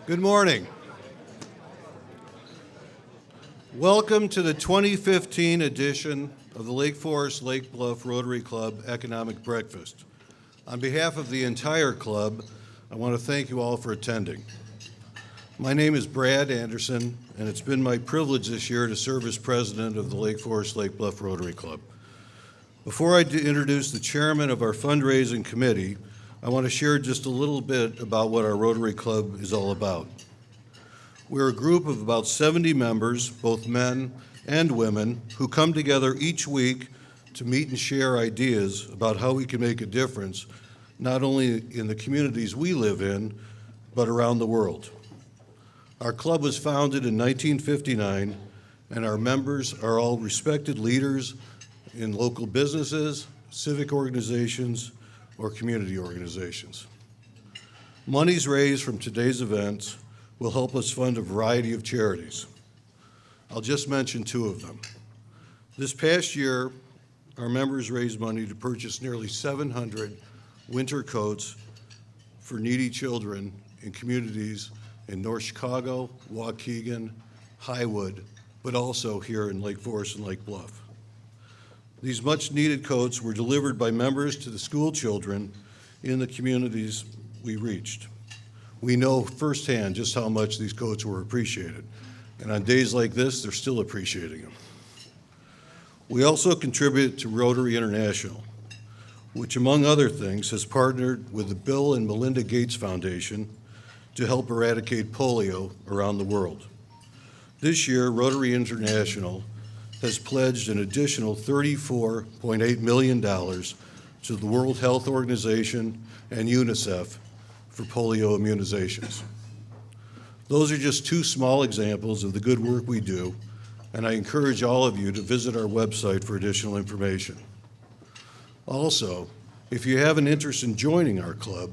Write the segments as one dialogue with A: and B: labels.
A: Good morning. Welcome to the 2015 edition of the Lake Forest Lake Bluff Rotary Club Economic Breakfast. On behalf of the entire club, I want to thank you all for attending. My name is Brad Anderson, and it's been my privilege this year to serve as president of the Lake Forest Lake Bluff Rotary Club. Before I introduce the chairman of our fundraising committee, I want to share just a little bit about what our Rotary Club is all about. We're a group of about 70 members, both men and women, who come together each week to meet and share ideas about how we can make a difference, not only in the communities we live in, but around the world. Our club was founded in 1959, and our members are all respected leaders in local businesses, civic organizations, or community organizations. Monies raised from today's events will help us fund a variety of charities. I'll just mention two of them. This past year, our members raised money to purchase nearly 700 winter coats for needy children in communities in North Chicago, Waukegan, Highwood, but also here in Lake Forest and Lake Bluff. These much-needed coats were delivered by members to the school children in the communities we reached. We know firsthand just how much these coats were appreciated, and on days like this, they're still appreciating them. We also contribute to Rotary International, which, among other things, has partnered with the Bill and Melinda Gates Foundation to help eradicate polio around the world. This year, Rotary International has pledged an additional $34.8 million to the World Health Organization and UNICEF for polio immunizations. Those are just two small examples of the good work we do, and I encourage all of you to visit our website for additional information. Also, if you have an interest in joining our club,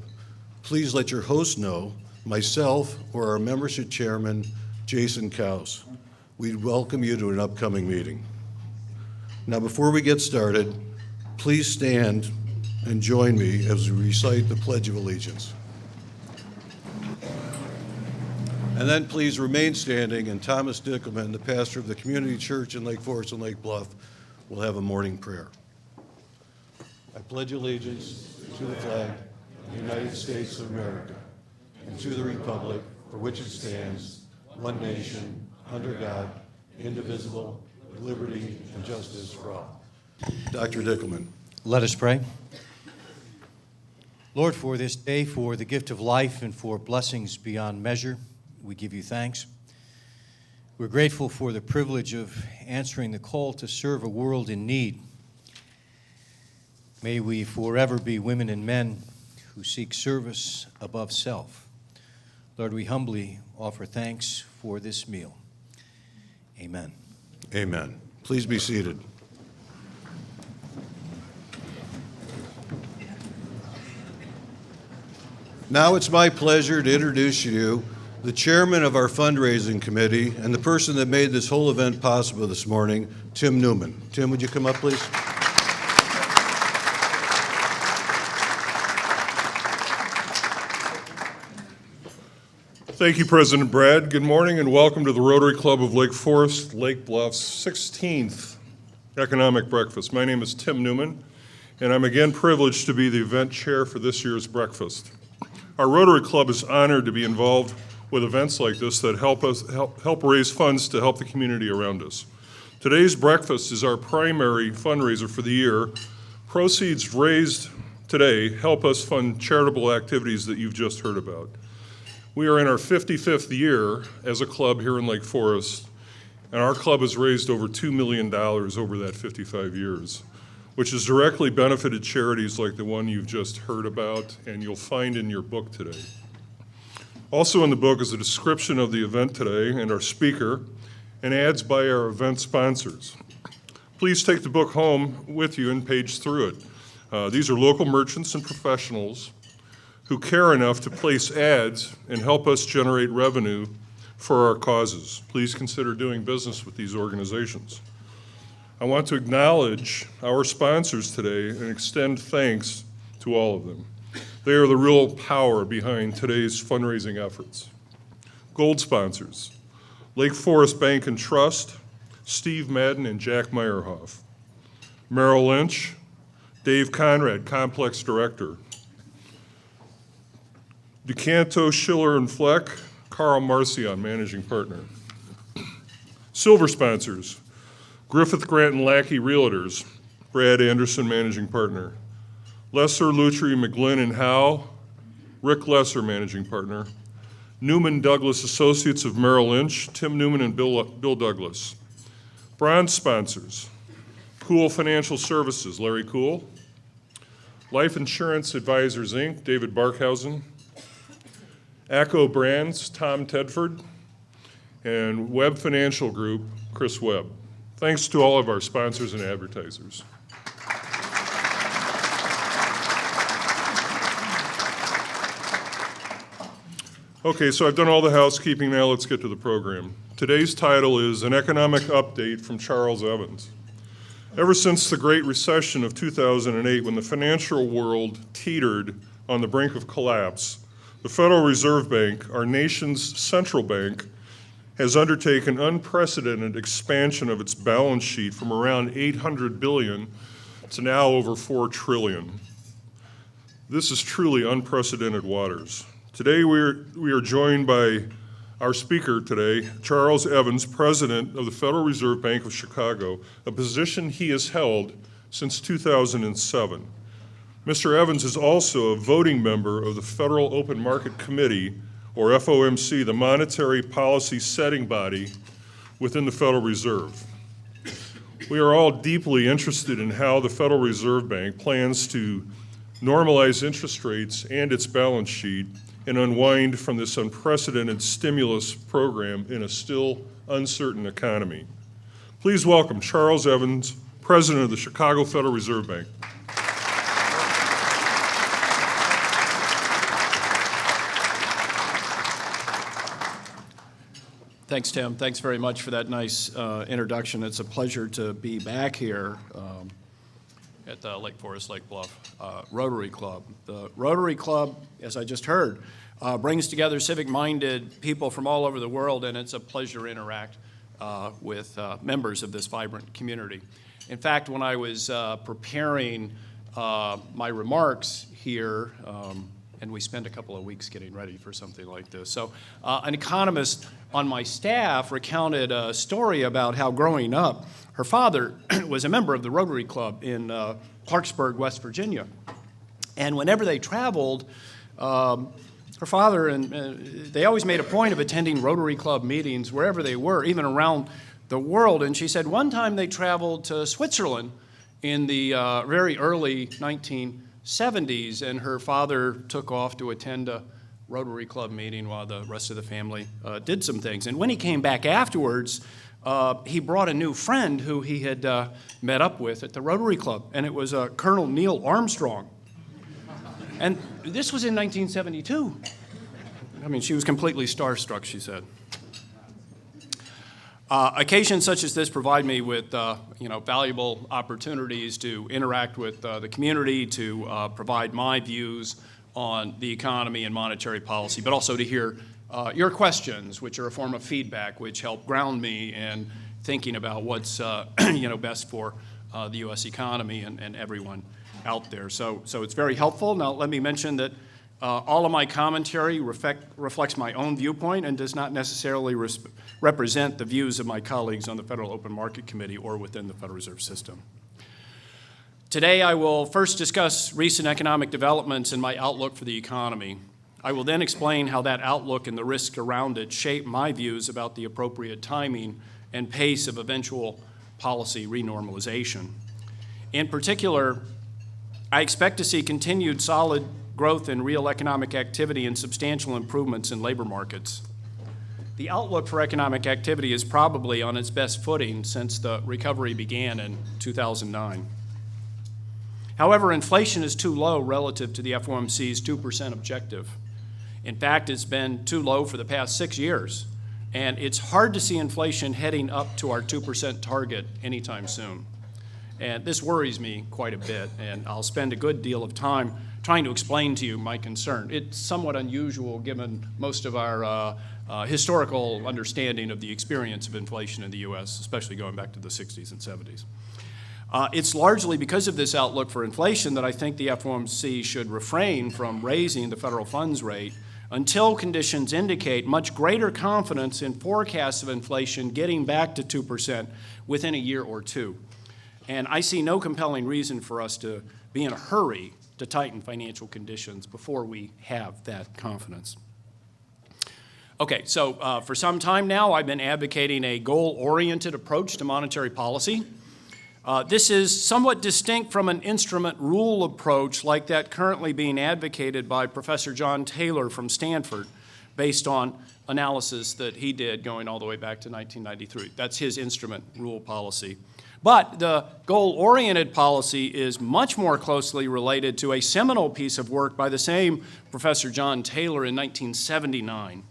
A: please let your host know, myself or our membership chairman, Jason Kaus. We'd welcome you to an upcoming meeting. Now, before we get started, please stand and join me as we recite the Pledge of Allegiance. And then please remain standing, and Thomas Dickelman, the pastor of the Community Church in Lake Forest and Lake Bluff, will have a morning prayer. I pledge allegiance to the flag of the United States of America and to the republic for which it stands, one nation, under God, indivisible, with liberty and justice for all. Dr. Dickelman.
B: Let us pray. Lord, for this day, for the gift of life and for blessings beyond measure, we give you thanks. We're grateful for the privilege of answering the call to serve a world in need. May we forever be women and men who seek service above self. Lord, we humbly offer thanks for this meal. Amen.
A: Amen. Please be seated. Now it's my pleasure to introduce you the chairman of our fundraising committee and the person that made this whole event possible this morning, Tim Newman. Tim, would you come up, please?
C: Thank you, President Brad. Good morning and welcome to the Rotary Club of Lake Forest, Lake Bluff's 16th Economic Breakfast. My name is Tim Newman, and I'm again privileged to be the event chair for this year's breakfast. Our Rotary Club is honored to be involved with events like this that help raise funds to help the community around us. Today's breakfast is our primary fundraiser for the year. Proceeds raised today help us fund charitable activities that you've just heard about. We are in our 55th year as a club here in Lake Forest, and our club has raised over $2 million over that 55 years, which has directly benefited charities like the one you've just heard about and you'll find in your book today. Also in the book is a description of the event today and our speaker, and ads by our event sponsors. Please take the book home with you and page through it. These are local merchants and professionals who care enough to place ads and help us generate revenue for our causes. Please consider doing business with these organizations. I want to acknowledge our sponsors today and extend thanks to all of them. They are the real power behind today's fundraising efforts. Gold sponsors, Lake Forest Bank and Trust, Steve Madden and Jack Meyerhoff. Merrill Lynch, Dave Conrad, Complex Director. DeCanto, Schiller and Fleck, Carl Marcion, Managing Partner. Silver sponsors, Griffith, Grant and Lackey Realtors, Brad Anderson, Managing Partner. Lesser, Lutry, McGlynn and Howe, Rick Lesser, Managing Partner. Newman Douglas Associates of Merrill Lynch, Tim Newman and Bill Douglas. Bronze sponsors, Cool Financial Services, Larry Cool. Life Insurance Advisors, Inc., David Barkhausen. ACO Brands, Tom Tedford. And Webb Financial Group, Chris Webb. Thanks to all of our sponsors and advertisers. Okay, so I've done all the housekeeping. Now let's get to the program. Today's title is An Economic Update from Charles Evans. Ever since the Great Recession of 2008, when the financial world teetered on the brink of collapse, the Federal Reserve Bank, our nation's central bank, has undertaken unprecedented expansion of its balance sheet from around $800 billion to now over $4 trillion. This is truly unprecedented waters. Today we are joined by our speaker today, Charles Evans, President of the Federal Reserve Bank of Chicago, a position he has held since 2007. Mr. Evans is also a voting member of the Federal Open Market Committee, or FOMC, the monetary policy setting body within the Federal Reserve. We are all deeply interested in how the Federal Reserve Bank plans to normalize interest rates and its balance sheet and unwind from this unprecedented stimulus program in a still uncertain economy. Please welcome Charles Evans, President of the Chicago Federal Reserve Bank.
D: Thanks, Tim. Thanks very much for that nice introduction. It's a pleasure to be back here at the Lake Forest, Lake Bluff Rotary Club. The Rotary Club, as I just heard, brings together civic-minded people from all over the world, and it's a pleasure to interact with members of this vibrant community. In fact, when I was preparing my remarks here, and we spent a couple of weeks getting ready for something like this. So an economist on my staff recounted a story about how growing up, her father was a member of the Rotary Club in Clarksburg, West Virginia. And whenever they traveled, her father and they always made a point of attending Rotary Club meetings wherever they were, even around the world. And she said one time they traveled to Switzerland in the very early 1970s, and her father took off to attend a Rotary Club meeting while the rest of the family did some things. And when he came back afterwards, he brought a new friend who he had met up with at the Rotary Club, and it was Colonel Neil Armstrong. And this was in 1972. I mean, she was completely starstruck, she said. Occasions such as this provide me with valuable opportunities to interact with the community, to provide my views on the economy and monetary policy, but also to hear your questions, which are a form of feedback, which help ground me in thinking about what's best for the U.S. economy and everyone out there. So it's very helpful. Now, let me mention that all of my commentary reflects my own viewpoint and does not necessarily represent the views of my colleagues on the Federal Open Market Committee or within the Federal Reserve System. Today, I will first discuss recent economic developments and my outlook for the economy. I will then explain how that outlook and the risks around it shape my views about the appropriate timing and pace of eventual policy renormalization. In particular, I expect to see continued solid growth in real economic activity and substantial improvements in labor markets. The outlook for economic activity is probably on its best footing since the recovery began in 2009. However, inflation is too low relative to the FOMC's 2% objective. In fact, it's been too low for the past 6 years, and it's hard to see inflation heading up to our 2% target anytime soon. And this worries me quite a bit, and I'll spend a good deal of time trying to explain to you my concern. It's somewhat unusual given most of our historical understanding of the experience of inflation in the U.S., especially going back to the 60s and 70s. It's largely because of this outlook for inflation that I think the FOMC should refrain from raising the federal funds rate until conditions indicate much greater confidence in forecasts of inflation getting back to 2% within a year or two. And I see no compelling reason for us to be in a hurry to tighten financial conditions before we have that confidence. Okay, so for some time now, I've been advocating a goal-oriented approach to monetary policy. This is somewhat distinct from an instrument rule approach like that currently being advocated by Professor John Taylor from Stanford, based on analysis that he did going all the way back to 1993. That's his instrument rule policy. But the goal-oriented policy is much more closely related to a seminal piece of work by the same Professor John Taylor in 1979.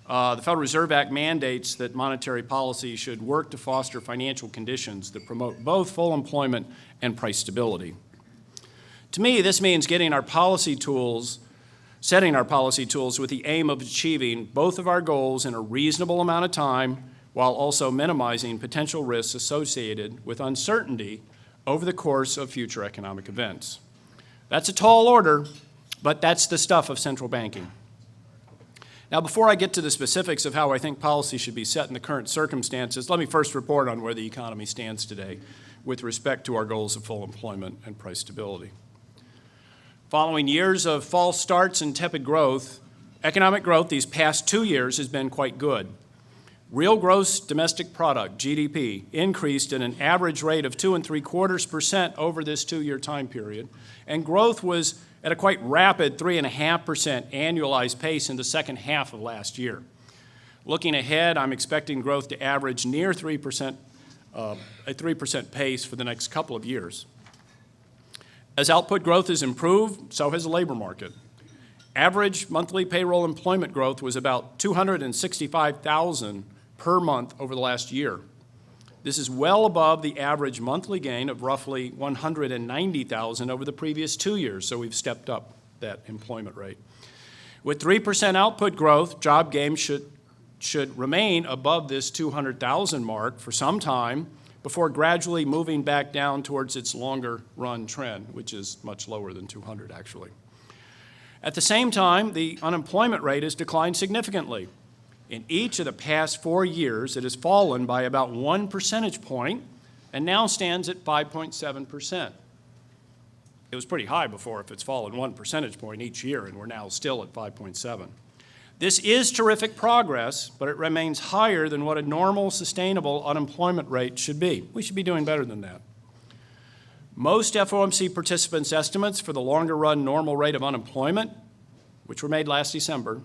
D: The Federal Reserve Act mandates that monetary policy should work to foster financial conditions that promote both full employment and price stability. To me, this means setting our policy tools with the aim of achieving both of our goals in a reasonable amount of time, while also minimizing potential risks associated with uncertainty over the course of future economic events. That's a tall order, but that's the stuff of central banking. Now, before I get to the specifics of how I think policy should be set in the current circumstances, let me first report on where the economy stands today with respect to our goals of full employment and price stability. Following years of false starts and tepid growth, economic growth these past 2 years has been quite good. Real gross domestic product, GDP, increased at an average rate of 2.75% over this 2-year time period, and growth was at a quite rapid 3.5% annualized pace in the second half of last year. Looking ahead, I'm expecting growth to average near 3%, a 3% pace for the next couple of years. As output growth has improved, so has the labor market. Average monthly payroll employment growth was about 265,000 per month over the last year. This is well above the average monthly gain of roughly 190,000 over the previous 2 years, so we've stepped up that employment rate. With 3% output growth, job gains should remain above this 200,000 mark for some time before gradually moving back down towards its longer run trend, which is much lower than 200 actually. At the same time, the unemployment rate has declined significantly. In each of the past 4 years, it has fallen by about 1 percentage point and now stands at 5.7%. It was pretty high before if it's fallen 1 percentage point each year, and we're now still at 5.7. This is terrific progress, but it remains higher than what a normal, sustainable unemployment rate should be. We should be doing better than that. Most FOMC participants' estimates for the longer-run normal rate of unemployment, which were made last December,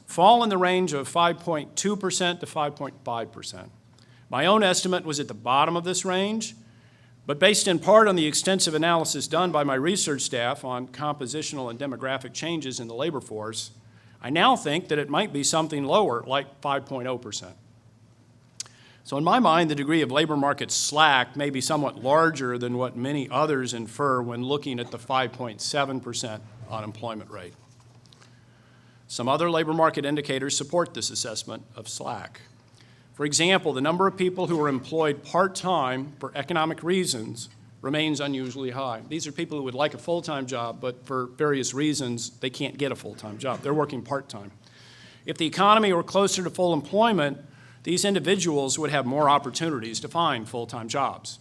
D: fall in the range of 5.2% to 5.5%. My own estimate was at the bottom of this range, but based in part on the extensive analysis done by my research staff on compositional and demographic changes in the labor force, I now think that it might be something lower, like 5.0%. So in my mind, the degree of labor market slack may be somewhat larger than what many others infer when looking at the 5.7% unemployment rate. Some other labor market indicators support this assessment of slack. For example, the number of people who are employed part-time for economic reasons remains unusually high. These are people who would like a full-time job, but for various reasons, they can't get a full-time job. They're working part-time. If the economy were closer to full employment, these individuals would have more opportunities to find full-time jobs.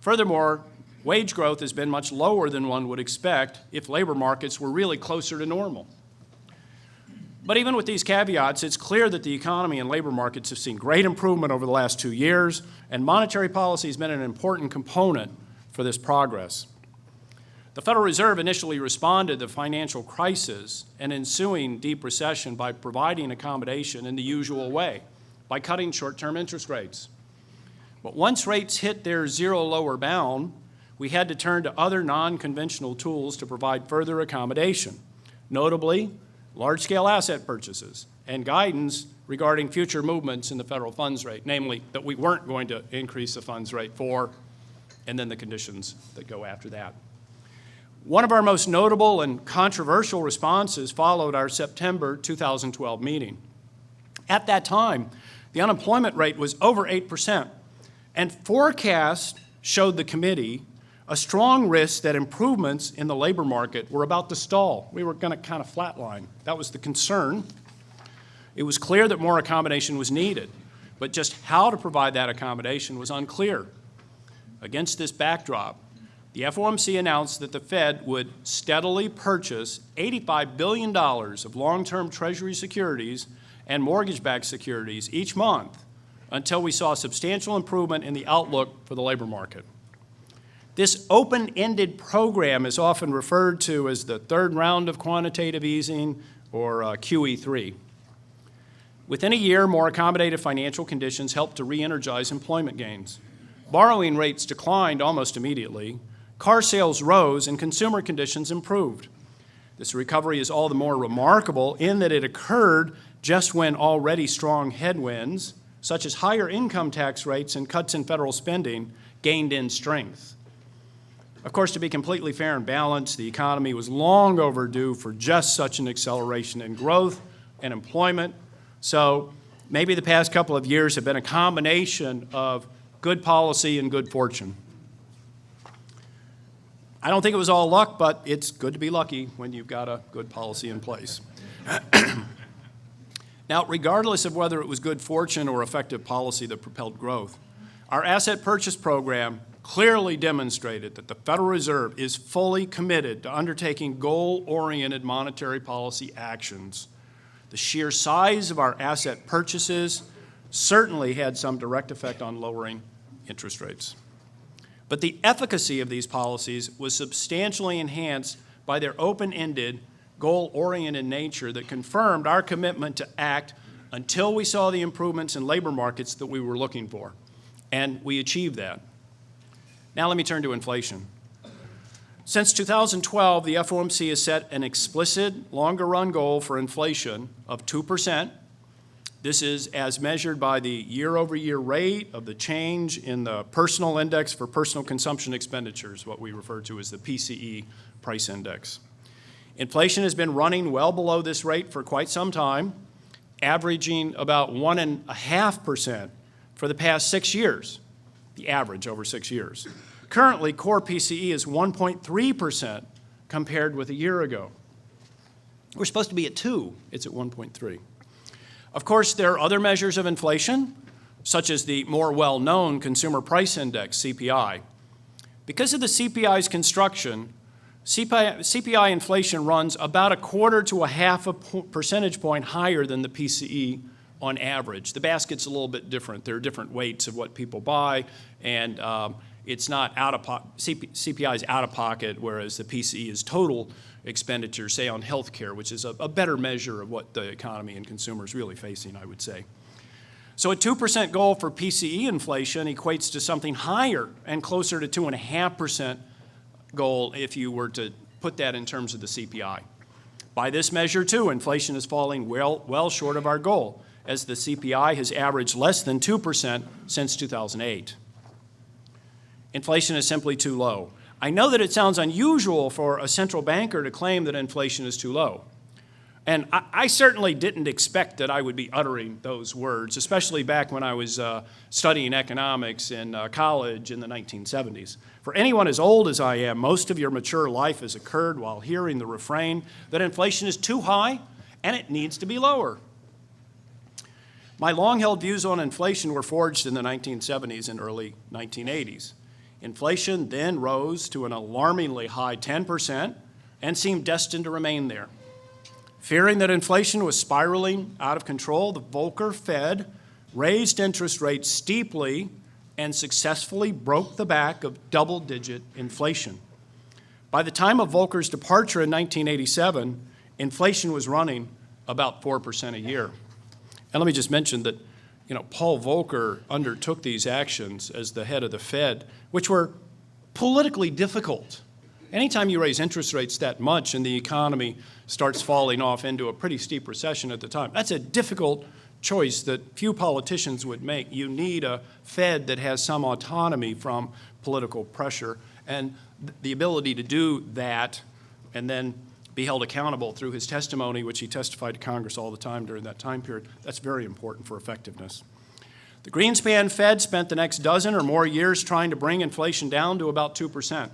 D: Furthermore, wage growth has been much lower than one would expect if labor markets were really closer to normal. But even with these caveats, it's clear that the economy and labor markets have seen great improvement over the last 2 years, and monetary policy has been an important component for this progress. The Federal Reserve initially responded to the financial crisis and ensuing deep recession by providing accommodation in the usual way, by cutting short-term interest rates. But once rates hit their zero lower bound, we had to turn to other non-conventional tools to provide further accommodation, notably large-scale asset purchases and guidance regarding future movements in the federal funds rate, namely that we weren't going to increase the funds rate for, and then the conditions that go after that. One of our most notable and controversial responses followed our September 2012 meeting. At that time, the unemployment rate was over 8%, and forecasts showed the committee a strong risk that improvements in the labor market were about to stall. We were going to kind of flatline. That was the concern. It was clear that more accommodation was needed, but just how to provide that accommodation was unclear. Against this backdrop, the FOMC announced that the Fed would steadily purchase $85 billion of long-term Treasury securities and mortgage-backed securities each month until we saw substantial improvement in the outlook for the labor market. This open-ended program is often referred to as the third round of quantitative easing, or QE3. Within a year, more accommodative financial conditions helped to re-energize employment gains. Borrowing rates declined almost immediately, car sales rose, and consumer conditions improved. This recovery is all the more remarkable in that it occurred just when already strong headwinds, such as higher income tax rates and cuts in federal spending, gained in strength. Of course, to be completely fair and balanced, the economy was long overdue for just such an acceleration in growth and employment. So maybe the past couple of years have been a combination of good policy and good fortune. I don't think it was all luck, but it's good to be lucky when you've got a good policy in place. Now, regardless of whether it was good fortune or effective policy that propelled growth, our asset purchase program clearly demonstrated that the Federal Reserve is fully committed to undertaking goal-oriented monetary policy actions. The sheer size of our asset purchases certainly had some direct effect on lowering interest rates. But the efficacy of these policies was substantially enhanced by their open-ended, goal-oriented nature that confirmed our commitment to act until we saw the improvements in labor markets that we were looking for. And we achieved that. Now let me turn to inflation. Since 2012, the FOMC has set an explicit longer-run goal for inflation of 2%. This is as measured by the year-over-year rate of the change in the personal index for personal consumption expenditures, what we refer to as the PCE price index. Inflation has been running well below this rate for quite some time, averaging about 1.5% for the past 6 years. The average over 6 years. Currently, core PCE is 1.3% compared with a year ago. We're supposed to be at 2. It's at 1.3. Of course, there are other measures of inflation, such as the more well-known Consumer Price Index, CPI. Because of the CPI's construction, CPI inflation runs about 1/4 to 1/2 percentage point higher than the PCE on average. The basket's a little bit different. There are different weights of what people buy, and it's not out of pocket. CPI is out of pocket, whereas the PCE is total expenditure, say on health care, which is a better measure of what the economy and consumers really facing, I would say. So a 2% goal for PCE inflation equates to something higher and closer to 2.5% goal if you were to put that in terms of the CPI. By this measure, too, inflation is falling well short of our goal, as the CPI has averaged less than 2% since 2008. Inflation is simply too low. I know that it sounds unusual for a central banker to claim that inflation is too low. And I certainly didn't expect that I would be uttering those words, especially back when I was studying economics in college in the 1970s. For anyone as old as I am, most of your mature life has occurred while hearing the refrain that inflation is too high and it needs to be lower. My long-held views on inflation were forged in the 1970s and early 1980s. Inflation then rose to an alarmingly high 10% and seemed destined to remain there. Fearing that inflation was spiraling out of control, the Volcker Fed raised interest rates steeply and successfully broke the back of double-digit inflation. By the time of Volcker's departure in 1987, inflation was running about 4% a year. And let me just mention that, Paul Volcker undertook these actions as the head of the Fed, which were politically difficult. Anytime you raise interest rates that much and the economy starts falling off into a pretty steep recession at the time, that's a difficult choice that few politicians would make. You need a Fed that has some autonomy from political pressure, and the ability to do that and then be held accountable through his testimony, which he testified to Congress all the time during that time period. That's very important for effectiveness. The Greenspan Fed spent the next dozen or more years trying to bring inflation down to about 2%.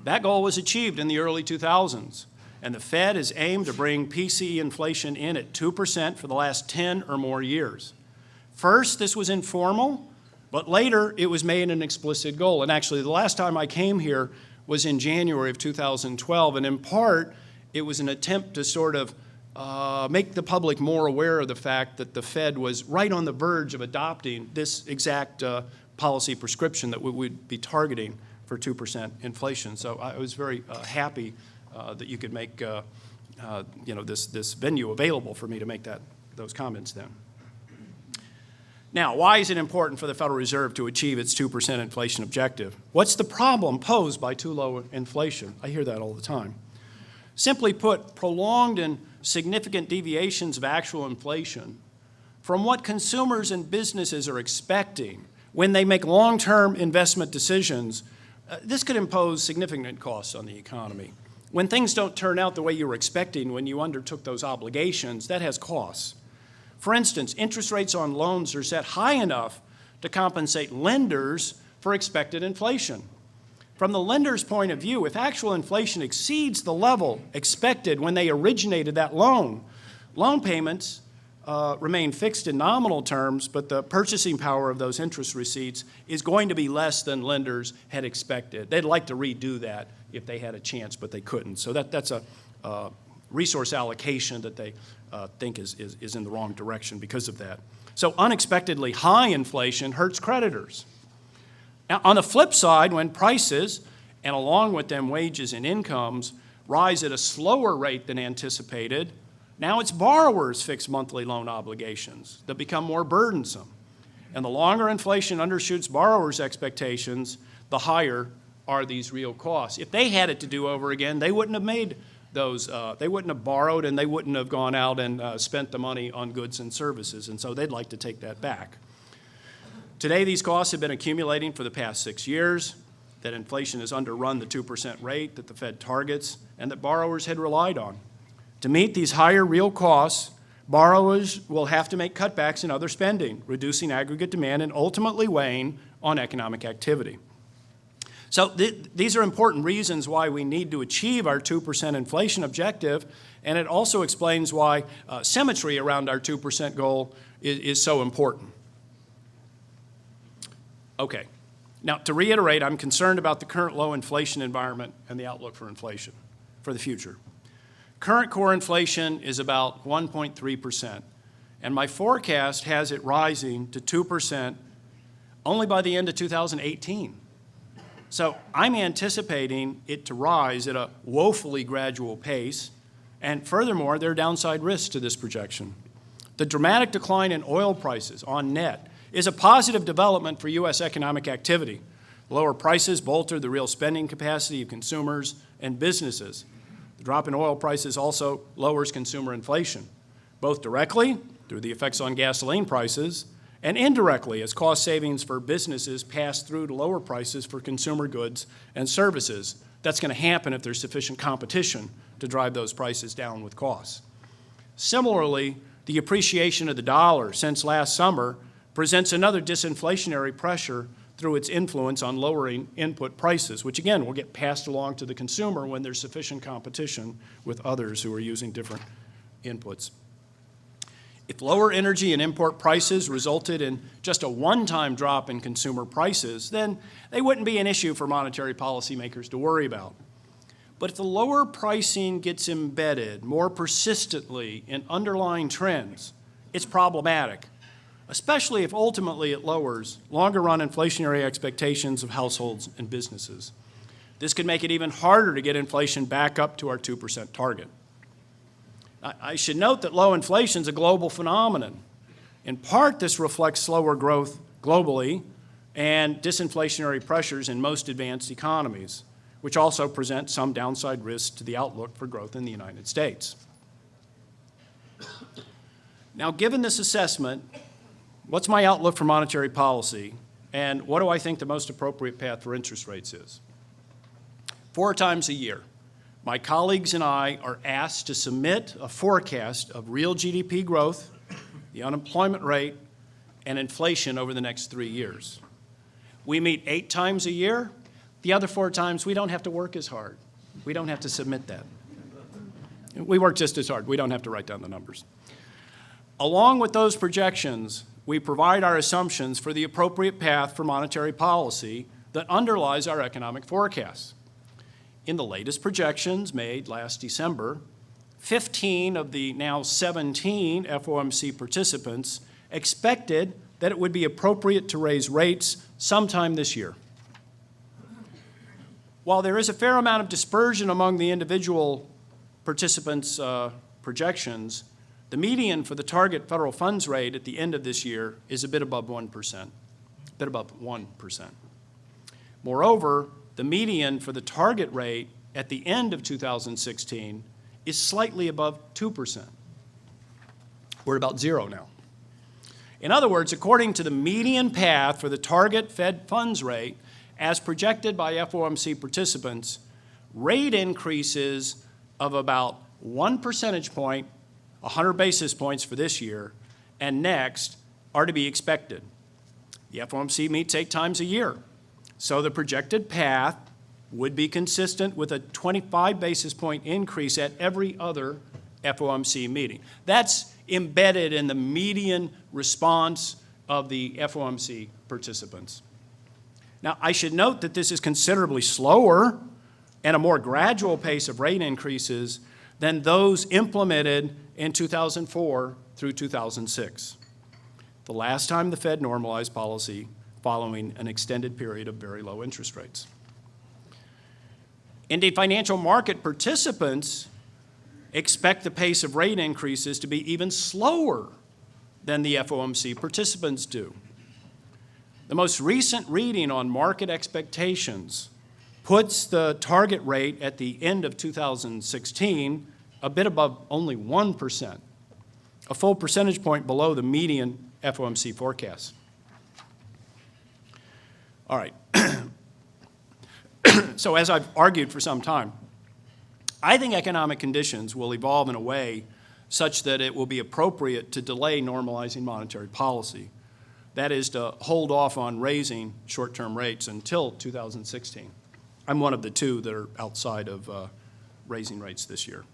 D: That goal was achieved in the early 2000s, and the Fed has aimed to bring PCE inflation in at 2% for the last 10 or more years. First, this was informal, but later it was made an explicit goal. And actually, the last time I came here was in January of 2012, and in part, it was an attempt to sort of make the public more aware of the fact that the Fed was right on the verge of adopting this exact policy prescription that we would be targeting for 2% inflation. So I was very happy that you could make this venue available for me to make those comments then. Now, why is it important for the Federal Reserve to achieve its 2% inflation objective? What's the problem posed by too low inflation? I hear that all the time. Simply put, prolonged and significant deviations of actual inflation from what consumers and businesses are expecting when they make long-term investment decisions, this could impose significant costs on the economy. When things don't turn out the way you were expecting when you undertook those obligations, that has costs. For instance, interest rates on loans are set high enough to compensate lenders for expected inflation. From the lender's point of view, if actual inflation exceeds the level expected when they originated that loan payments remain fixed in nominal terms, but the purchasing power of those interest receipts is going to be less than lenders had expected. They'd like to redo that if they had a chance, but they couldn't. So that's a resource allocation that they think is in the wrong direction because of that. So unexpectedly high inflation hurts creditors. Now, on the flip side, when prices, and along with them wages and incomes, rise at a slower rate than anticipated, now it's borrowers' fixed monthly loan obligations that become more burdensome. And the longer inflation undershoots borrowers' expectations, the higher are these real costs. If they had it to do over again, they wouldn't have made those, they wouldn't have borrowed and they wouldn't have gone out and spent the money on goods and services, and so they'd like to take that back. Today, these costs have been accumulating for the past 6 years, that inflation has underrun the 2% rate that the Fed targets and that borrowers had relied on. To meet these higher real costs, borrowers will have to make cutbacks in other spending, reducing aggregate demand and ultimately weighing on economic activity. So these are important reasons why we need to achieve our 2% inflation objective, and it also explains why symmetry around our 2% goal is so important. Okay, now to reiterate, I'm concerned about the current low inflation environment and the outlook for inflation for the future. Current core inflation is about 1.3%, and my forecast has it rising to 2% only by the end of 2018. So I'm anticipating it to rise at a woefully gradual pace, and furthermore, there are downside risks to this projection. The dramatic decline in oil prices on net is a positive development for U.S. economic activity. Lower prices bolster the real spending capacity of consumers and businesses. The drop in oil prices also lowers consumer inflation, both directly through the effects on gasoline prices and indirectly as cost savings for businesses pass through to lower prices for consumer goods and services. That's going to happen if there's sufficient competition to drive those prices down with costs. Similarly, the appreciation of the dollar since last summer presents another disinflationary pressure through its influence on lowering input prices, which again will get passed along to the consumer when there's sufficient competition with others who are using different inputs. If lower energy and import prices resulted in just a one-time drop in consumer prices, then they wouldn't be an issue for monetary policymakers to worry about. But if the lower pricing gets embedded more persistently in underlying trends, it's problematic, especially if ultimately it lowers longer-run inflationary expectations of households and businesses. This could make it even harder to get inflation back up to our 2% target. I should note that low inflation is a global phenomenon. In part, this reflects slower growth globally and disinflationary pressures in most advanced economies, which also present some downside risks to the outlook for growth in the United States. Now, given this assessment, what's my outlook for monetary policy, and what do I think the most appropriate path for interest rates is? 4 times a year, my colleagues and I are asked to submit a forecast of real GDP growth, the unemployment rate, and inflation over the next 3 years. We meet 8 times a year. The other 4 times, we don't have to work as hard. We don't have to submit that. We work just as hard. We don't have to write down the numbers. Along with those projections, we provide our assumptions for the appropriate path for monetary policy that underlies our economic forecasts. In the latest projections made last December, 15 of the now 17 FOMC participants expected that it would be appropriate to raise rates sometime this year. While there is a fair amount of dispersion among the individual participants' projections, the median for the target federal funds rate at the end of this year is a bit above 1%, Moreover, the median for the target rate at the end of 2016 is slightly above 2%. We're about 0 now. In other words, according to the median path for the target Fed funds rate, as projected by FOMC participants, rate increases of about 1 percentage point, 100 basis points for this year, and next are to be expected. The FOMC meets 8 times a year, so the projected path would be consistent with a 25 basis point increase at every other FOMC meeting. That's embedded in the median response of the FOMC participants. Now, I should note that this is considerably slower and a more gradual pace of rate increases than those implemented in 2004 through 2006, the last time the Fed normalized policy following an extended period of very low interest rates. Indeed, financial market participants expect the pace of rate increases to be even slower than the FOMC participants do. The most recent reading on market expectations puts the target rate at the end of 2016 a bit above only 1%, a full percentage point below the median FOMC forecast. All right. So as I've argued for some time, I think economic conditions will evolve in a way such that it will be appropriate to delay normalizing monetary policy. That is, to hold off on raising short-term rates until 2016. I'm one of the 2 that are outside of raising rates this year.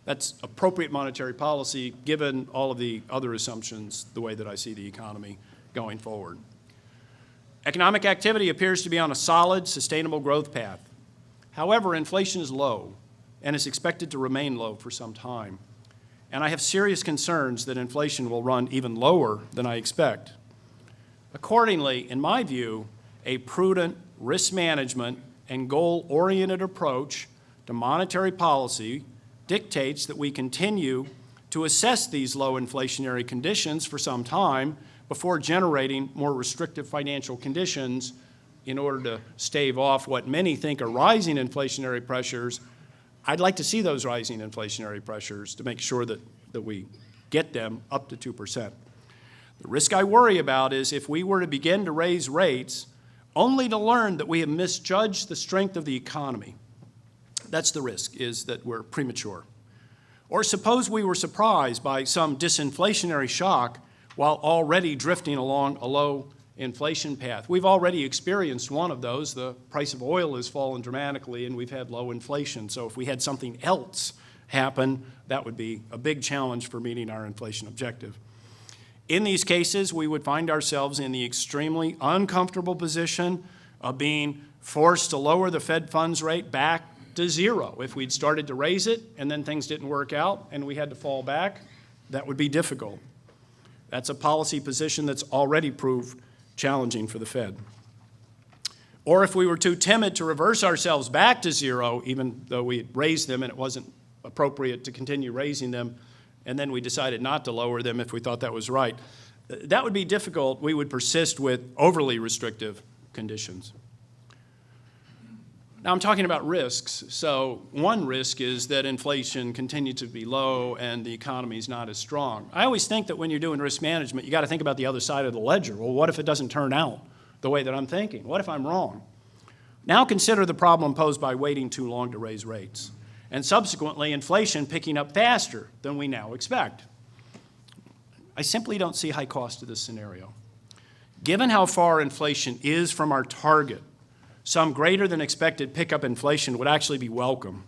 D: That's appropriate monetary policy given all of the other assumptions, the way that I see the economy going forward. Economic activity appears to be on a solid, sustainable growth path. However, inflation is low and is expected to remain low for some time. And I have serious concerns that inflation will run even lower than I expect. Accordingly, in my view, a prudent risk management and goal-oriented approach to monetary policy dictates that we continue to assess these low inflationary conditions for some time before generating more restrictive financial conditions in order to stave off what many think are rising inflationary pressures. I'd like to see those rising inflationary pressures to make sure that we get them up to 2%. The risk I worry about is if we were to begin to raise rates only to learn that we have misjudged the strength of the economy. That's the risk, is that we're premature. Or suppose we were surprised by some disinflationary shock while already drifting along a low inflation path. We've already experienced one of those. The price of oil has fallen dramatically and we've had low inflation. So if we had something else happen, that would be a big challenge for meeting our inflation objective. In these cases, we would find ourselves in the extremely uncomfortable position of being forced to lower the Fed funds rate back to 0. If we'd started to raise it and then things didn't work out and we had to fall back, that would be difficult. That's a policy position that's already proved challenging for the Fed. Or if we were too timid to reverse ourselves back to 0, even though we had raised them and it wasn't appropriate to continue raising them, and then we decided not to lower them if we thought that was right, that would be difficult. We would persist with overly restrictive conditions. Now, I'm talking about risks. So one risk is that inflation continues to be low and the economy is not as strong. I always think that when you're doing risk management, you got to think about the other side of the ledger. Well, what if it doesn't turn out the way that I'm thinking? What if I'm wrong? Now consider the problem posed by waiting too long to raise rates, and subsequently inflation picking up faster than we now expect. I simply don't see high cost to this scenario. Given how far inflation is from our target, some greater than expected pickup inflation would actually be welcome.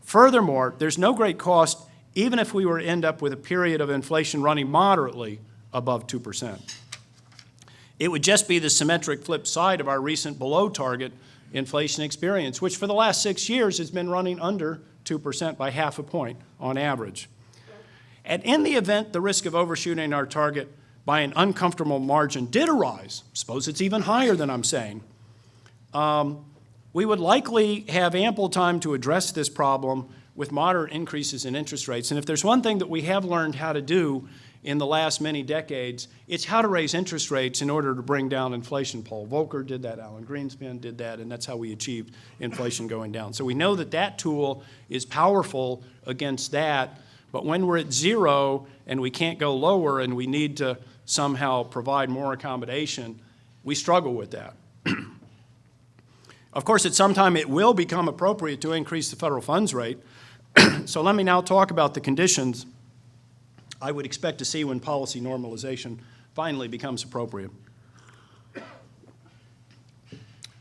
D: Furthermore, there's no great cost even if we were to end up with a period of inflation running moderately above 2%. It would just be the symmetric flip side of our recent below-target inflation experience, which for the last 6 years has been running under 2% by half a point on average. And in the event the risk of overshooting our target by an uncomfortable margin did arise, suppose it's even higher than I'm saying, we would likely have ample time to address this problem with moderate increases in interest rates. And if there's one thing that we have learned how to do in the last many decades, it's how to raise interest rates in order to bring down inflation. Paul Volcker did that, Alan Greenspan did that, and that's how we achieved inflation going down. So we know that that tool is powerful against that, but when we're at zero and we can't go lower and we need to somehow provide more accommodation, we struggle with that. Of course, at some time it will become appropriate to increase the federal funds rate. So let me now talk about the conditions I would expect to see when policy normalization finally becomes appropriate.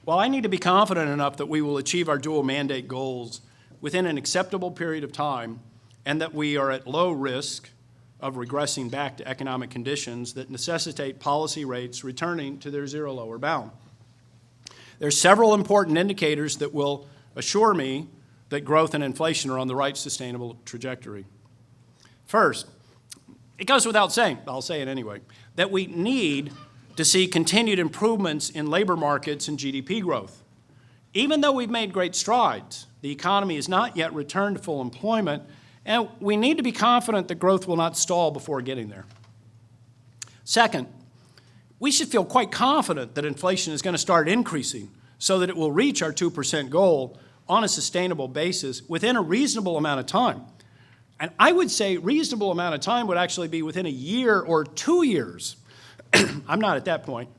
D: While I need to be confident enough that we will achieve our dual mandate goals within an acceptable period of time and that we are at low risk of regressing back to economic conditions that necessitate policy rates returning to their zero lower bound, there are several important indicators that will assure me that growth and inflation are on the right sustainable trajectory. First, it goes without saying, but I'll say it anyway, that we need to see continued improvements in labor markets and GDP growth. Even though we've made great strides, the economy has not yet returned to full employment, and we need to be confident that growth will not stall before getting there. Second, we should feel quite confident that inflation is going to start increasing so that it will reach our 2% goal on a sustainable basis within a reasonable amount of time. And I would say reasonable amount of time would actually be within a year or 2 years. I'm not at that point.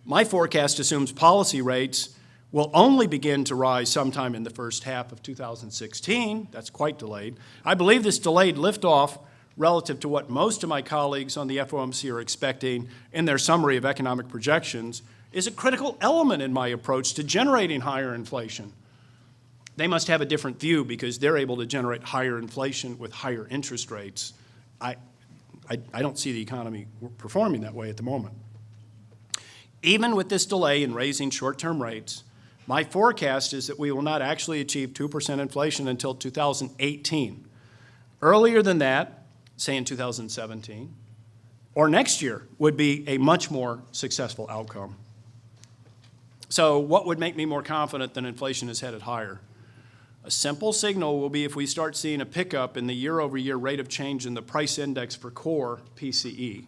D: My forecast assumes policy rates will only begin to rise sometime in the first half of 2016. That's quite delayed. I believe this delayed liftoff relative to what most of my colleagues on the FOMC are expecting in their summary of economic projections is a critical element in my approach to generating higher inflation. They must have a different view because they're able to generate higher inflation with higher interest rates. I don't see the economy performing that way at the moment. Even with this delay in raising short-term rates, my forecast is that we will not actually achieve 2% inflation until 2018. Earlier than that, say in 2017, or next year, would be a much more successful outcome. So what would make me more confident that inflation is headed higher? A simple signal will be if we start seeing a pickup in the year-over-year rate of change in the price index for core PCE.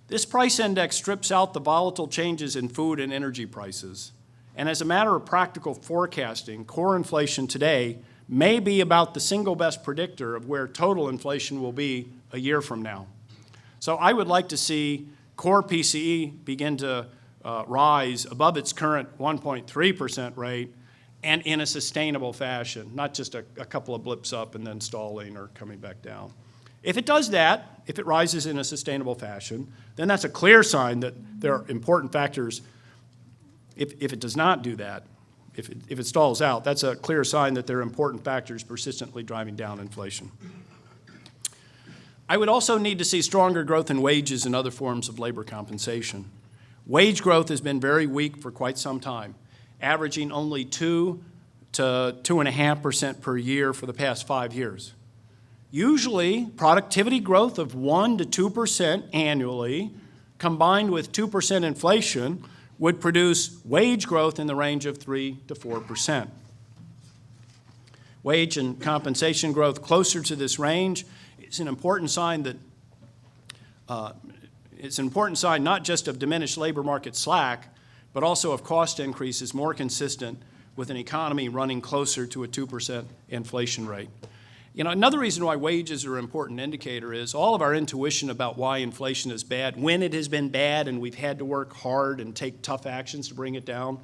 D: This price index strips out the volatile changes in food and energy prices. And as a matter of practical forecasting, core inflation today may be about the single best predictor of where total inflation will be a year from now. So I would like to see core PCE begin to rise above its current 1.3% rate and in a sustainable fashion, not just a couple of blips up and then stalling or coming back down. If it does that, if it rises in a sustainable fashion, then that's a clear sign that there are important factors. If it does not do that, if it stalls out, that's a clear sign that there are important factors persistently driving down inflation. I would also need to see stronger growth in wages and other forms of labor compensation. Wage growth has been very weak for quite some time, averaging only 2 to 2.5% per year for the past 5 years. Usually, productivity growth of 1 to 2% annually, combined with 2% inflation, would produce wage growth in the range of 3 to 4%. Wage and compensation growth closer to this range is an important sign that it's an important sign not just of diminished labor market slack, but also of cost increases more consistent with an economy running closer to a 2% inflation rate. You know, another reason why wages are an important indicator is all of our intuition about why inflation is bad, when it has been bad and we've had to work hard and take tough actions to bring it down.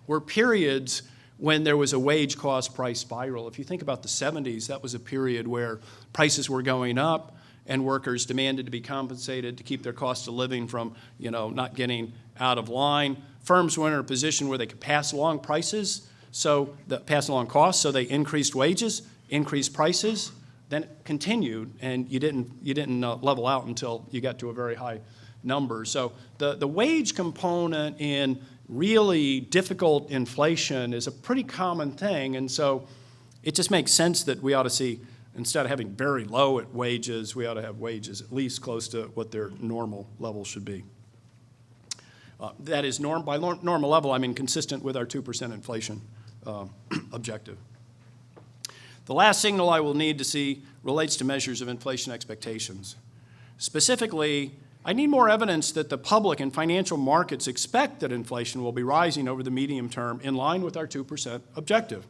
D: were periods when there was a wage cost price spiral. If you think about the 70s, that was a period where prices were going up and workers demanded to be compensated to keep their cost of living from, not getting out of line. Firms were in a position where they could pass along costs, so they increased wages, increased prices, then it continued, and you didn't level out until you got to a very high number. So the wage component in really difficult inflation is a pretty common thing, and so it just makes sense that we ought to see, instead of having very low wages, we ought to have wages at least close to what their normal level should be. That is, by normal level, I mean consistent with our 2% inflation objective. The last signal I will need to see relates to measures of inflation expectations. Specifically, I need more evidence that the public and financial markets expect that inflation will be rising over the medium term in line with our 2% objective.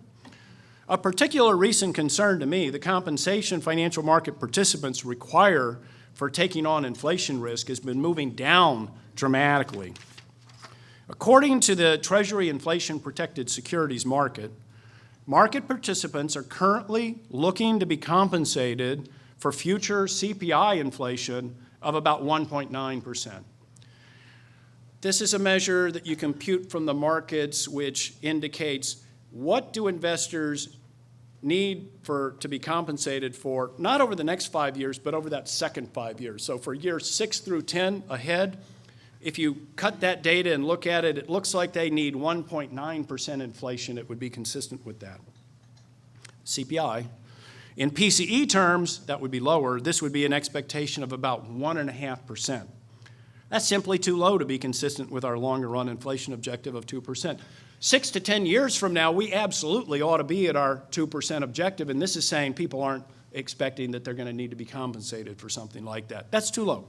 D: A particular recent concern to me, the compensation financial market participants require for taking on inflation risk has been moving down dramatically. According to the Treasury Inflation Protected Securities Market, market participants are currently looking to be compensated for future CPI inflation of about 1.9%. This is a measure that you compute from the markets, which indicates what do investors need to be compensated for, not over the next 5 years, but over that second 5 years. So for years 6 through 10 ahead, if you cut that data and look at it, it looks like they need 1.9% inflation. It would be consistent with that. CPI. In PCE terms, that would be lower. This would be an expectation of about 1.5%. That's simply too low to be consistent with our longer run inflation objective of 2%. 6 to 10 years from now, we absolutely ought to be at our 2% objective, and this is saying people aren't expecting that they're going to need to be compensated for something like that. That's too low.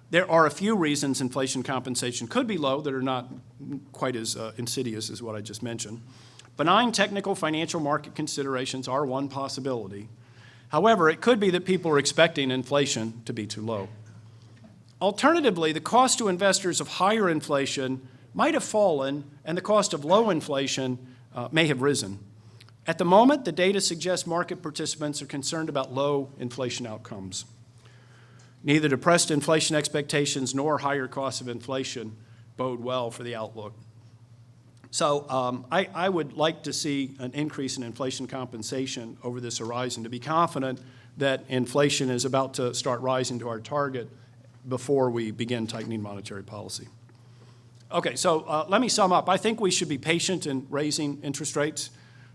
D: There are a few reasons inflation compensation could be low that are not quite as insidious as what I just mentioned. Benign technical financial market considerations are one possibility. However, it could be that people are expecting inflation to be too low. Alternatively, the cost to investors of higher inflation might have fallen, and the cost of low inflation may have risen. At the moment, the data suggests market participants are concerned about low inflation outcomes. Neither depressed inflation expectations nor higher costs of inflation bode well for the outlook. So I would like to see an increase in inflation compensation over this horizon to be confident that inflation is about to start rising to our target before we begin tightening monetary policy. Okay, so let me sum up. I think we should be patient in raising interest rates.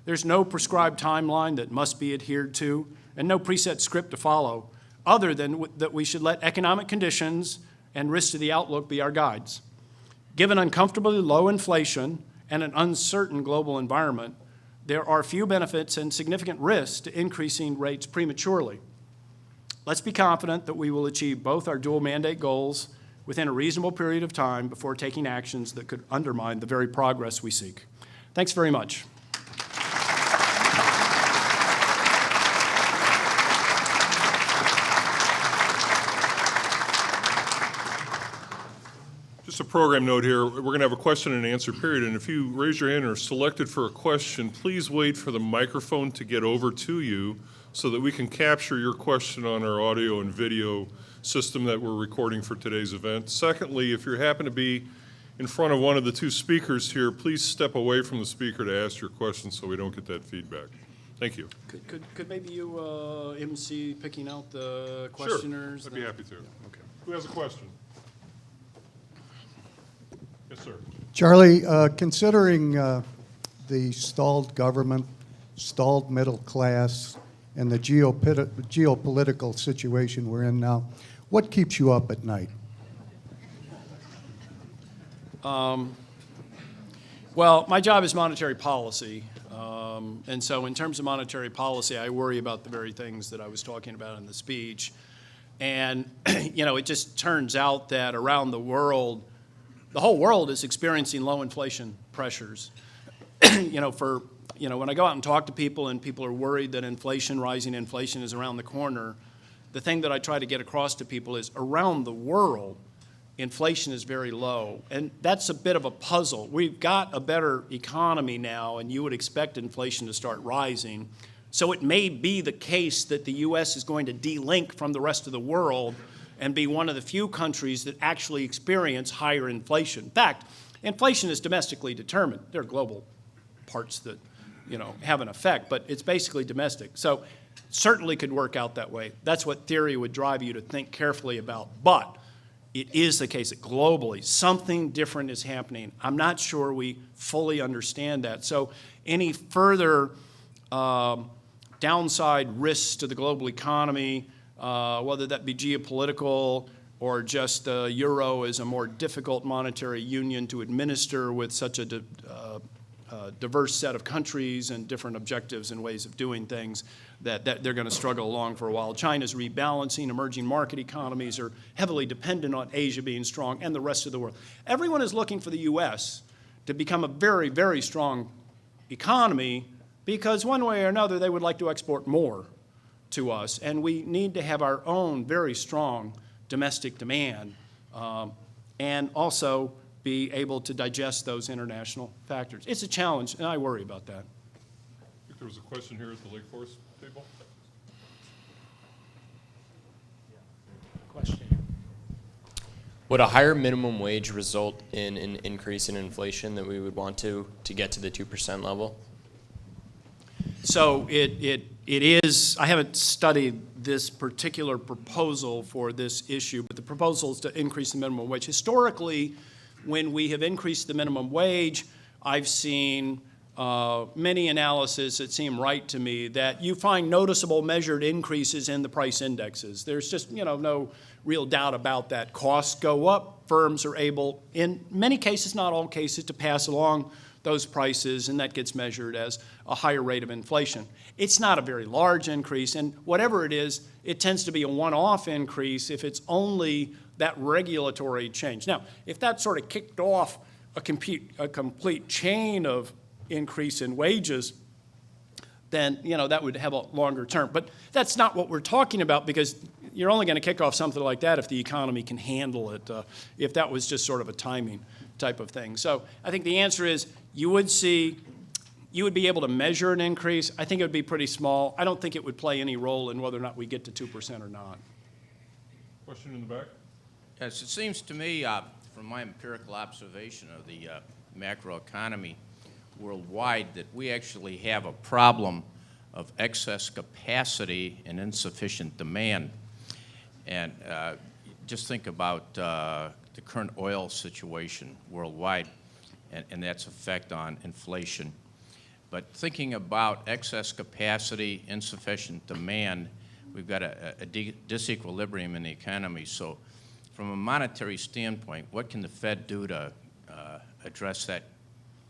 D: There's no prescribed timeline that must be adhered to and no preset script to follow other than that we should let economic conditions and risks to the outlook be our guides. Given uncomfortably low inflation and an uncertain global environment, there are few benefits and significant risks to increasing rates prematurely. Let's be confident that we will achieve both our dual mandate goals within a reasonable period of time before taking actions that could undermine the very progress we seek. Thanks very much.
C: Just a program note here, we're going to have a question and answer period, and if you raise your hand or are selected for a question, please wait for the microphone to get over to you so that we can capture your question on our audio and video system that we're recording for today's event. Secondly, if you happen to be in front of one of the two speakers here, please step away from the speaker to ask your question so we don't get that feedback. Thank you.
D: Could maybe you MC picking out the questioners?
C: Sure, I'd be happy to.
D: Okay.
C: Who has a question? Yes, sir.
E: Charlie, considering the stalled government, stalled middle class, and the geopolitical situation we're in now, what keeps you up at night?
D: Well, my job is monetary policy, and so in terms of monetary policy, I worry about the very things that I was talking about in the speech. And, it just turns out that around the world, the whole world is experiencing low inflation pressures. When I go out and talk to people and people are worried that rising inflation is around the corner, the thing that I try to get across to people is around the world, inflation is very low. And that's a bit of a puzzle. We've got a better economy now, and you would expect inflation to start rising. So it may be the case that the U.S. is going to de-link from the rest of the world and be one of the few countries that actually experience higher inflation. In fact, inflation is domestically determined. There are global parts that, have an effect, but it's basically domestic. So certainly could work out that way. That's what theory would drive you to think carefully about. But it is the case that globally something different is happening. I'm not sure we fully understand that. So any further downside risks to the global economy, whether that be geopolitical or just the euro is a more difficult monetary union to administer with such a diverse set of countries and different objectives and ways of doing things, that they're going to struggle along for a while. China's rebalancing. Emerging market economies are heavily dependent on Asia being strong and the rest of the world. Everyone is looking for the U.S. to become a very, very strong economy because one way or another they would like to export more to us, and we need to have our own very strong domestic demand and also be able to digest those international factors. It's a challenge, and I worry about that.
C: I think there was a question here at the Lake Forest table.
D: Question.
F: Would a higher minimum wage result in an increase in inflation that we would want to get to the 2% level?
D: So it is, I haven't studied this particular proposal for this issue, but the proposal is to increase the minimum wage. Historically, when we have increased the minimum wage, I've seen many analyses that seem right to me that you find noticeable measured increases in the price indexes. There's just, no real doubt about that. Costs go up, firms are able, in many cases, not all cases, to pass along those prices, and that gets measured as a higher rate of inflation. It's not a very large increase, and whatever it is, it tends to be a one-off increase if it's only that regulatory change. Now, if that sort of kicked off a complete chain of increase in wages, then that would have a longer term. But that's not what we're talking about, because you're only going to kick off something like that if the economy can handle it, if that was just sort of a timing type of thing. So I think the answer is you would be able to measure an increase. I think it would be pretty small. I don't think it would play any role in whether or not we get to 2% or not.
C: Question in the back?
G: Yes, it seems to me, from my empirical observation of the macroeconomy worldwide, that we actually have a problem of excess capacity and insufficient demand. And just think about the current oil situation worldwide and that's effect on inflation. But thinking about excess capacity, insufficient demand, we've got a disequilibrium in the economy. So from a monetary standpoint, what can the Fed do to address that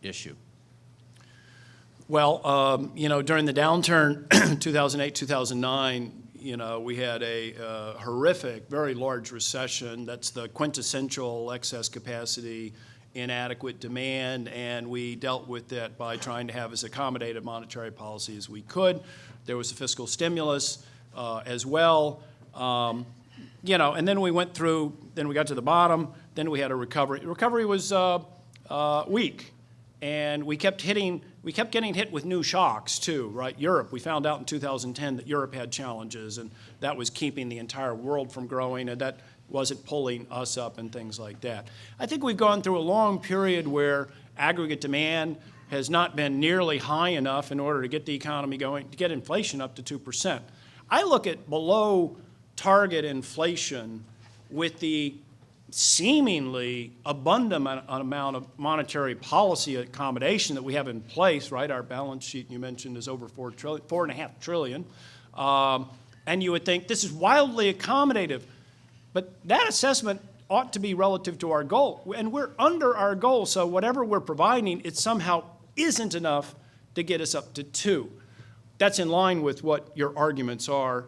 G: issue?
D: Well, during the downturn, 2008, 2009, we had a horrific, very large recession. That's the quintessential excess capacity, inadequate demand, and we dealt with that by trying to have as accommodative monetary policy as we could. There was a fiscal stimulus as well. And then we went through, then we got to the bottom, then we had a recovery. The recovery was weak, and we kept getting hit with new shocks too, right? Europe, we found out in 2010 that Europe had challenges, and that was keeping the entire world from growing, and that wasn't pulling us up and things like that. I think we've gone through a long period where aggregate demand has not been nearly high enough in order to get the economy going, to get inflation up to 2%. I look at below target inflation with the seemingly abundant amount of monetary policy accommodation that we have in place, right? Our balance sheet, you mentioned, is over $4.5 trillion. And you would think this is wildly accommodative. But that assessment ought to be relative to our goal. And we're under our goal, so whatever we're providing, it somehow isn't enough to get us up to 2. That's in line with what your arguments are.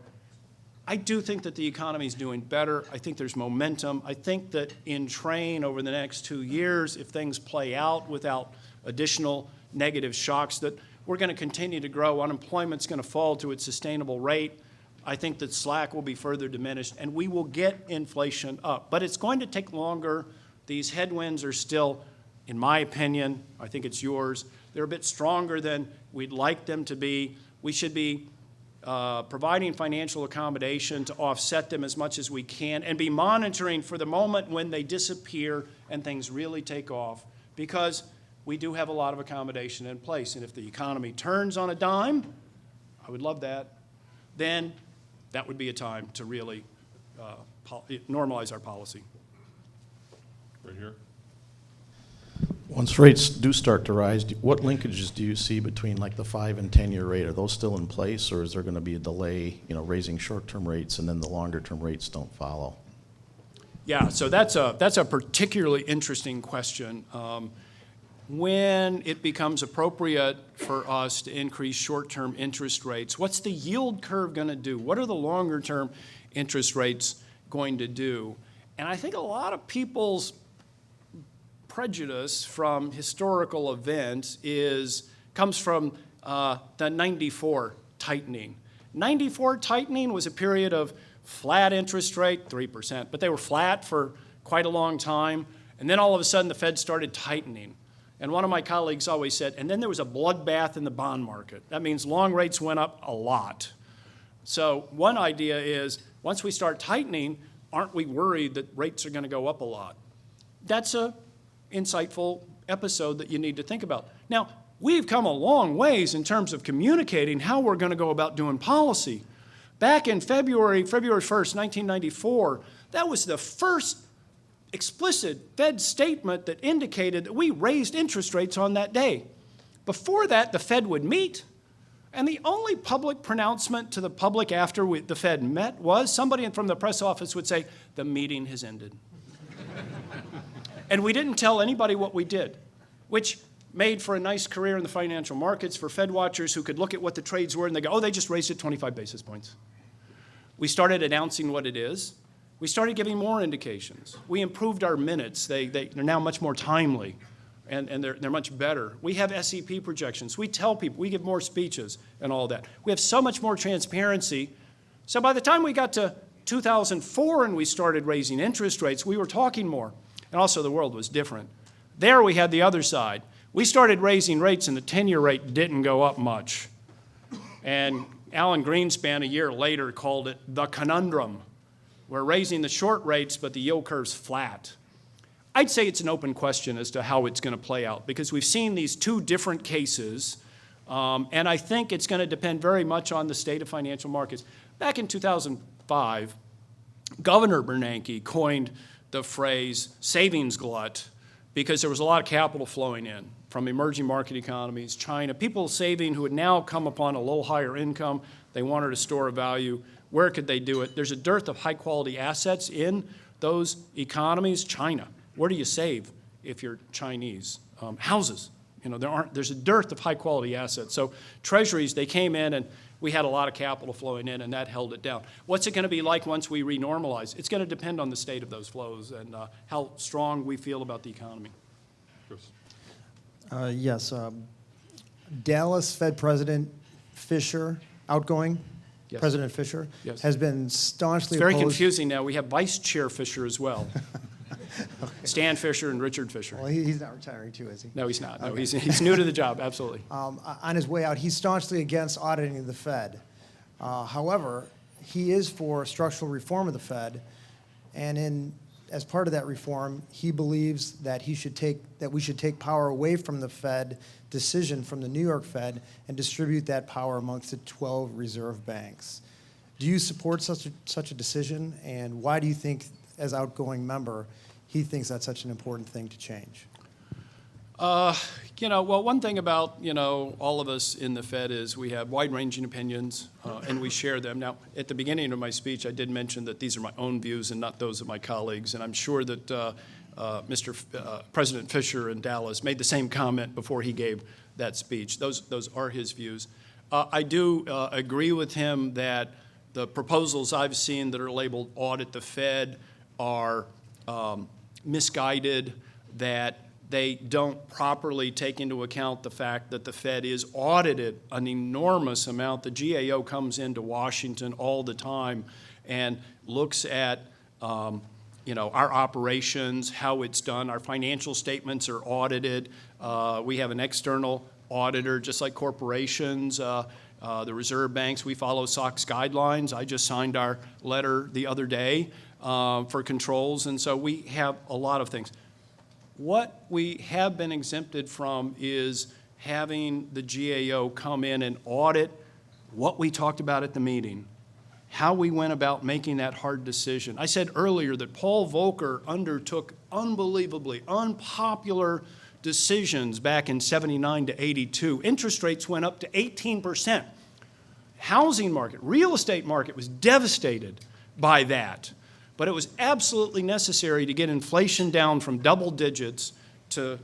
D: I do think that the economy is doing better. I think there's momentum. I think that in train over the next 2 years, if things play out without additional negative shocks, that we're going to continue to grow. Unemployment's going to fall to its sustainable rate. I think that slack will be further diminished, and we will get inflation up. But it's going to take longer. These headwinds are still, in my opinion, I think it's yours, they're a bit stronger than we'd like them to be. We should be providing financial accommodation to offset them as much as we can and be monitoring for the moment when they disappear and things really take off, because we do have a lot of accommodation in place. And if the economy turns on a dime, I would love that, then that would be a time to really normalize our policy.
C: Right here.
H: Once rates do start to rise, what linkages do you see between like the 5 and 10-year rate? Are those still in place, or is there going to be a delay, raising short-term rates and then the longer-term rates don't follow?
D: Yeah, so that's a particularly interesting question. When it becomes appropriate for us to increase short-term interest rates, what's the yield curve going to do? What are the longer-term interest rates going to do? And I think a lot of people's prejudice from historical events comes from the 94 tightening. 94 tightening was a period of flat interest rate, 3%, but they were flat for quite a long time. And then all of a sudden the Fed started tightening. And one of my colleagues always said, and then there was a bloodbath in the bond market. That means long rates went up a lot. So one idea is, once we start tightening, aren't we worried that rates are going to go up a lot? That's an insightful episode that you need to think about. Now, we've come a long ways in terms of communicating how we're going to go about doing policy. Back in February 1st, 1994, that was the first explicit Fed statement that indicated that we raised interest rates on that day. Before that, the Fed would meet, and the only public pronouncement to the public after the Fed met was somebody from the press office would say, "The meeting has ended." And we didn't tell anybody what we did, which made for a nice career in the financial markets for Fed watchers who could look at what the trades were and they go, "Oh, they just raised it 25 basis points." We started announcing what it is. We started giving more indications. We improved our minutes. They're now much more timely, and they're much better. We have SEP projections. We tell people. We give more speeches and all that. We have so much more transparency. So by the time we got to 2004 and we started raising interest rates, we were talking more. And also the world was different. There we had the other side. We started raising rates and the 10-year rate didn't go up much. And Alan Greenspan a year later called it the conundrum. We're raising the short rates, but the yield curve's flat. I'd say it's an open question as to how it's going to play out, because we've seen these two different cases, and I think it's going to depend very much on the state of financial markets. Back in 2005, Governor Bernanke coined the phrase savings glut because there was a lot of capital flowing in from emerging market economies, China, people saving who had now come upon a little higher income. They wanted a store of value. Where could they do it? There's a dearth of high-quality assets in those economies. China, where do you save if you're Chinese? Houses. There's a dearth of high-quality assets. So treasuries, they came in, and we had a lot of capital flowing in, and that held it down. What's it going to be like once we renormalize? It's going to depend on the state of those flows and how strong we feel about the economy.
C: Chris.
I: Yes. Dallas Fed President Fisher, outgoing
D: Yes.
I: President Fisher,
D: Yes.
I: has been staunchly
D: It's very
I: opposed.
D: confusing now. We have Vice Chair Fisher as well. Stan Fisher and Richard Fisher.
I: Well, he's not retiring too, is he?
D: No, he's not. No,
I: Okay.
D: he's new to the job, absolutely.
I: On his way out, he's staunchly against auditing the Fed. However, he is for structural reform of the Fed, and as part of that reform, he believes that we should take power away from the Fed decision from the New York Fed and distribute that power amongst the 12 reserve banks. Do you support such a decision, and why do you think, as outgoing member, he thinks that's such an important thing to change?
D: Well, one thing about, all of us in the Fed is we have wide-ranging opinions, and we share them. Now, at the beginning of my speech, I did mention that these are my own views and not those of my colleagues, and I'm sure that President Fisher in Dallas made the same comment before he gave that speech. Those are his views. I do agree with him that the proposals I've seen that are labeled audit the Fed are misguided, that They don't properly take into account the fact that the Fed is audited an enormous amount. The GAO comes into Washington all the time and looks at our operations, how it's done. Our financial statements are audited. We have an external auditor, just like corporations. The reserve banks, we follow SOX guidelines. I just signed our letter the other day for controls, and so we have a lot of things. What we have been exempted from is having the GAO come in and audit what we talked about at the meeting, how we went about making that hard decision. I said earlier that Paul Volcker undertook unbelievably unpopular decisions back in 79 to 82. Interest rates went up to 18%. Housing market, real estate market was devastated by that. But it was absolutely necessary to get inflation down from double digits to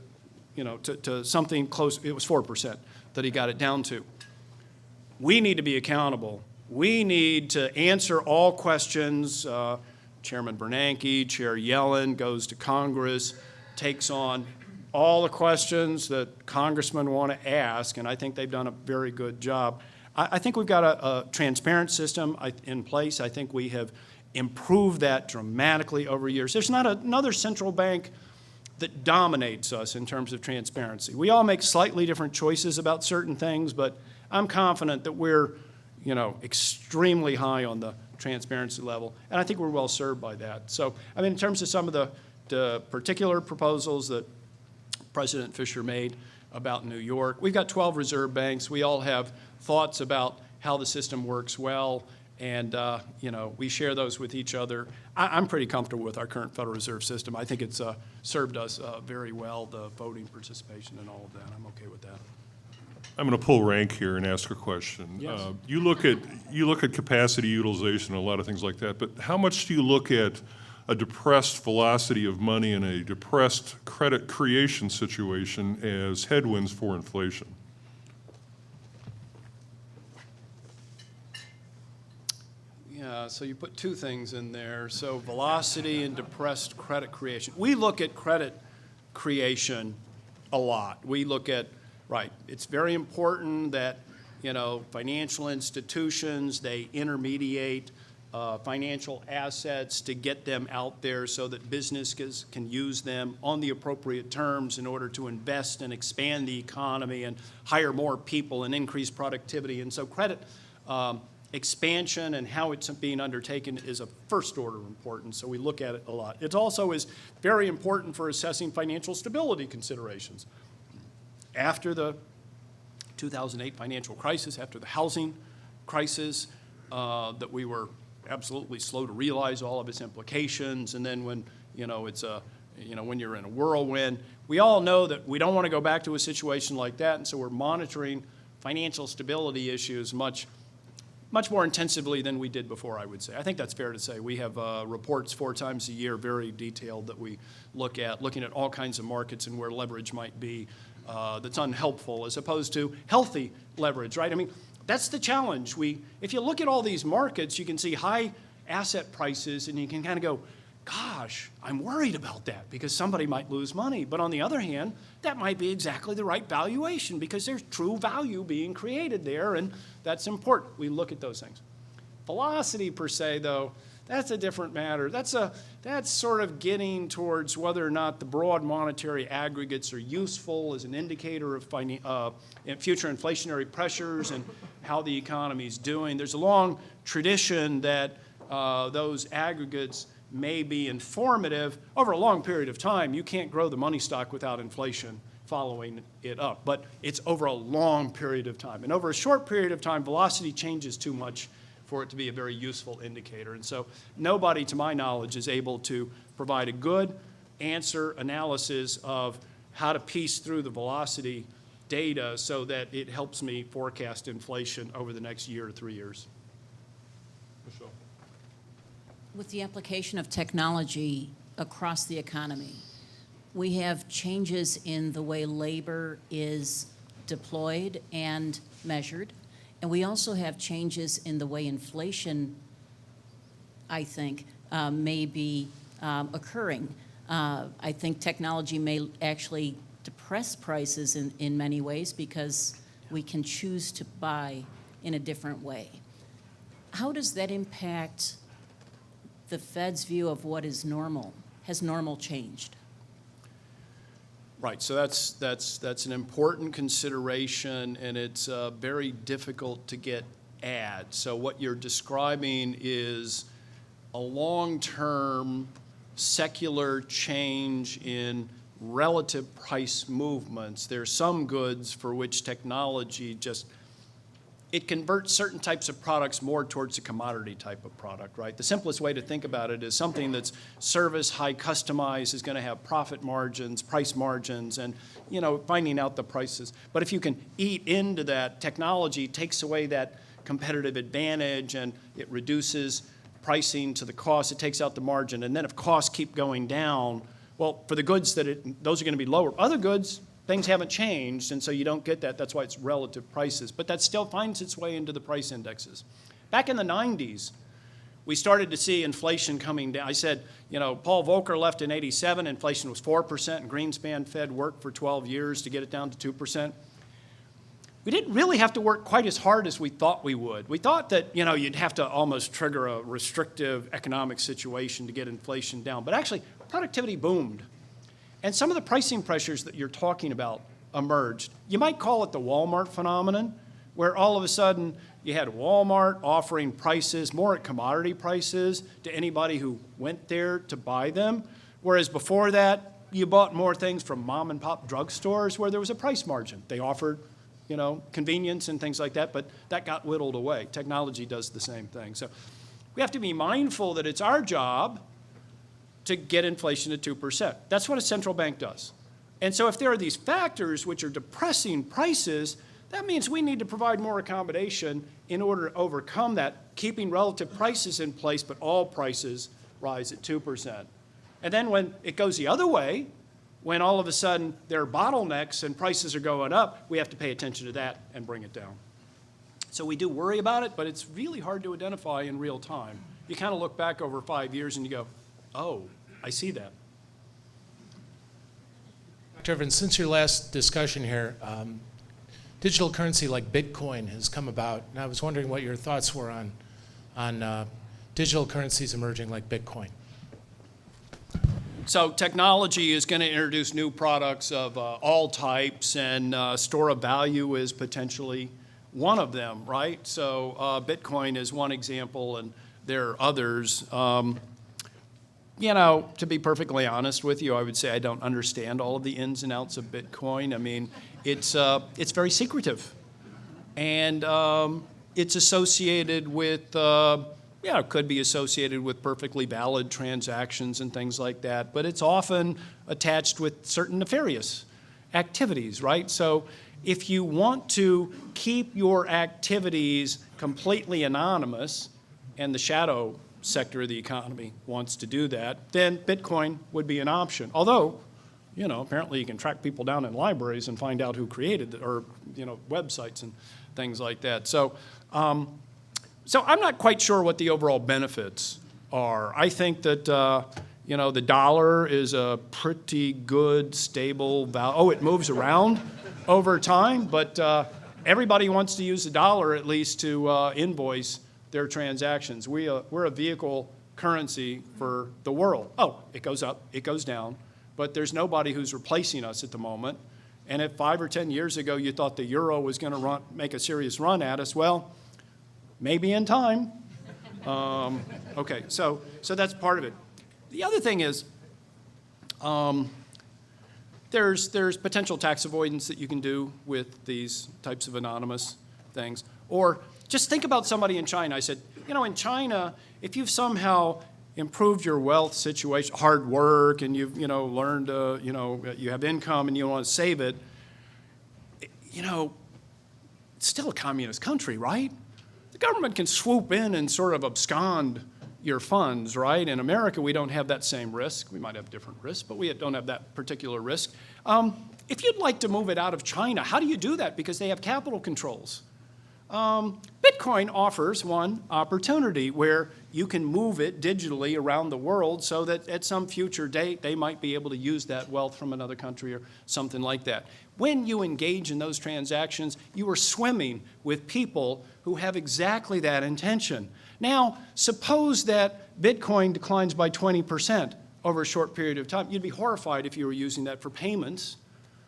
D: something close. It was 4% that he got it down to. We need to be accountable. We need to answer all questions. Chairman Bernanke, Chair Yellen goes to Congress, takes on all the questions that congressmen want to ask, and I think they've done a very good job. I think we've got a transparent system in place. I think we have improved that dramatically over years. There's not another central bank that dominates us in terms of transparency. We all make slightly different choices about certain things, but I'm confident that we're, extremely high on the transparency level, and I think we're well served by that. So, in terms of some of the particular proposals that President Fisher made about New York, we've got 12 reserve banks. We all have thoughts about how the system works well, and we share those with each other. I'm pretty comfortable with our current Federal Reserve System. I think it's served us very well, the voting participation and all of that. I'm okay with that.
C: I'm going to pull rank here and ask a question.
D: Yes.
C: You look at capacity utilization and a lot of things like that, but how much do you look at a depressed velocity of money and a depressed credit creation situation as headwinds for inflation?
D: Yeah, so you put two things in there. So velocity and depressed credit creation. We look at credit creation a lot. We look at, it's very important that, financial institutions, they intermediate financial assets to get them out there so that businesses can use them on the appropriate terms in order to invest and expand the economy and hire more people and increase productivity. And so credit expansion and how it's being undertaken is of first order importance, so we look at it a lot. It also is very important for assessing financial stability considerations. After the 2008 financial crisis, after the housing crisis, that we were absolutely slow to realize all of its implications, and then when when you're in a whirlwind, we all know that we don't want to go back to a situation like that, and so we're monitoring financial stability issues much more intensively than we did before, I would say. I think that's fair to say. We have reports 4 times a year, very detailed, that we looking at all kinds of markets and where leverage might be that's unhelpful as opposed to healthy leverage, right? That's the challenge. If you look at all these markets, you can see high asset prices and you can kind of go, gosh, I'm worried about that because somebody might lose money. But on the other hand, that might be exactly the right valuation because there's true value being created there, and that's important. We look at those things. Velocity per se, though, that's a different matter. That's sort of getting towards whether or not the broad monetary aggregates are useful as an indicator of future inflationary pressures and how the economy is doing. There's a long tradition that those aggregates may be informative. Over a long period of time, you can't grow the money stock without inflation following it up, but it's over a long period of time. And over a short period of time, velocity changes too much for it to be a very useful indicator. And so nobody, to my knowledge, is able to provide a good answer analysis of how to piece through the velocity data so that it helps me forecast inflation over the next year or 3 years.
C: Michelle.
J: With the application of technology across the economy, we have changes in the way labor is deployed and measured, and we also have changes in the way inflation, I think, may be occurring. I think technology may actually depress prices in many ways because we can choose to buy in a different way. How does that impact the Fed's view of what is normal? Has normal changed?
D: Right, so that's an important consideration, and it's very difficult to get at. So what you're describing is a long-term secular change in relative price movements. There are some goods for which technology it converts certain types of products more towards a commodity type of product, right? The simplest way to think about it is something that's service, high customized, is going to have profit margins, price margins, and, finding out the prices. But if you can eat into that, technology takes away that competitive advantage, and it reduces pricing to the cost. It takes out the margin. And then if costs keep going down, well, for the goods those are going to be lower. Other goods, things haven't changed, and so you don't get that. That's why it's relative prices. But that still finds its way into the price indexes. Back in the 90s, we started to see inflation coming down. I said, Paul Volcker left in 87, inflation was 4%, and Greenspan Fed worked for 12 years to get it down to 2%. We didn't really have to work quite as hard as we thought we would. We thought that, you'd have to almost trigger a restrictive economic situation to get inflation down. But actually, productivity boomed. And some of the pricing pressures that you're talking about emerged. You might call it the Walmart phenomenon, where all of a sudden you had Walmart offering prices more at commodity prices to anybody who went there to buy them, whereas before that, you bought more things from mom and pop drugstores where there was a price margin. They offered, convenience and things like that, but that got whittled away. Technology does the same thing. So we have to be mindful that it's our job to get inflation to 2%. That's what a central bank does. And so if there are these factors which are depressing prices, that means we need to provide more accommodation in order to overcome that, keeping relative prices in place, but all prices rise at 2%. And then when it goes the other way, when all of a sudden there are bottlenecks and prices are going up, we have to pay attention to that and bring it down. So we do worry about it, but it's really hard to identify in real time. You kind of look back over 5 years and you go, oh, I see that.
K: Dr. Evans, since your last discussion here, digital currency like Bitcoin has come about, and I was wondering what your thoughts were on digital currencies emerging like Bitcoin.
D: So technology is going to introduce new products of all types, and store of value is potentially one of them, right? So Bitcoin is one example, and there are others. To be perfectly honest with you, I would say I don't understand all of the ins and outs of Bitcoin. I mean, it's very secretive, and it's associated with it could be associated with perfectly valid transactions and things like that, but it's often attached with certain nefarious activities, right? So if you want to keep your activities completely anonymous, and the shadow sector of the economy wants to do that, then Bitcoin would be an option. Although, apparently you can track people down in libraries and find out who created it, or, websites and things like that. So I'm not quite sure what the overall benefits are. I think that, the dollar is a pretty good, stable value. Oh, it moves around over time, but everybody wants to use the dollar at least to invoice their transactions. We're a vehicle currency for the world. Oh, it goes up, it goes down, but there's nobody who's replacing us at the moment. And if 5 or 10 years ago you thought the euro was going to make a serious run at us, well, maybe in time. Okay, so that's part of it. The other thing is there's potential tax avoidance that you can do with these types of anonymous things. Or just think about somebody in China. I said, in China, if you've somehow improved your wealth situation, hard work, and you've, learned, you have income and you want to save it, it's still a communist country, right? The government can swoop in and sort of abscond your funds, right? In America, we don't have that same risk. We might have different risks, but we don't have that particular risk. If you'd like to move it out of China, how do you do that? Because they have capital controls. Bitcoin offers one opportunity where you can move it digitally around the world so that at some future date, they might be able to use that wealth from another country or something like that. When you engage in those transactions, you are swimming with people who have exactly that intention. Now, suppose that Bitcoin declines by 20% over a short period of time. You'd be horrified if you were using that for payments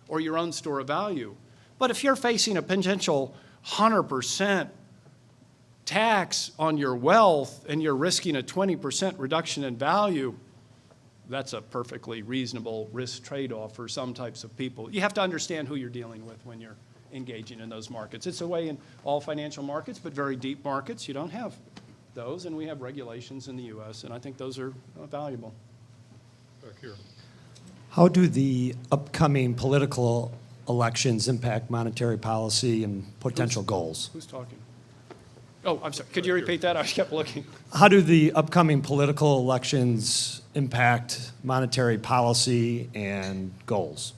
D: or your own store of value. But if you're facing a potential 100% tax on your wealth and you're risking a 20% reduction in value, that's a perfectly reasonable risk trade-off for some types of people. You have to understand who you're dealing with when you're engaging in those markets. It's a way in all financial markets, but very deep markets, you don't have those, and we have regulations in the U.S., and I think those are valuable.
C: Back here.
L: How do the upcoming political elections impact monetary policy and potential goals?
D: Who's talking? Oh, I'm sorry. Could you repeat that? I kept looking.
L: How do the upcoming political elections impact monetary policy and goals?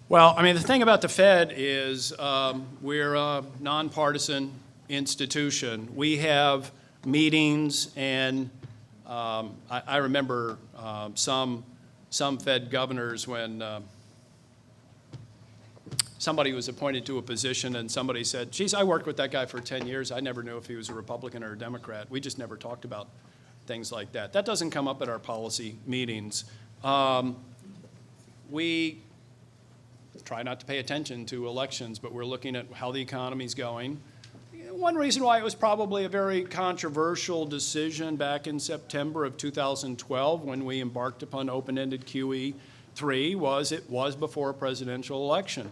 D: Well, I mean, the thing about the Fed is we're a nonpartisan institution. We have meetings, and I remember some Fed governors when somebody was appointed to a position and somebody said, geez, I worked with that guy for 10 years. I never knew if he was a Republican or a Democrat. We just never talked about things like that. That doesn't come up at our policy meetings. We try not to pay attention to elections, but we're looking at how the economy's going. One reason why it was probably a very controversial decision back in September of 2012 when we embarked upon open-ended QE3 was it was before a presidential election.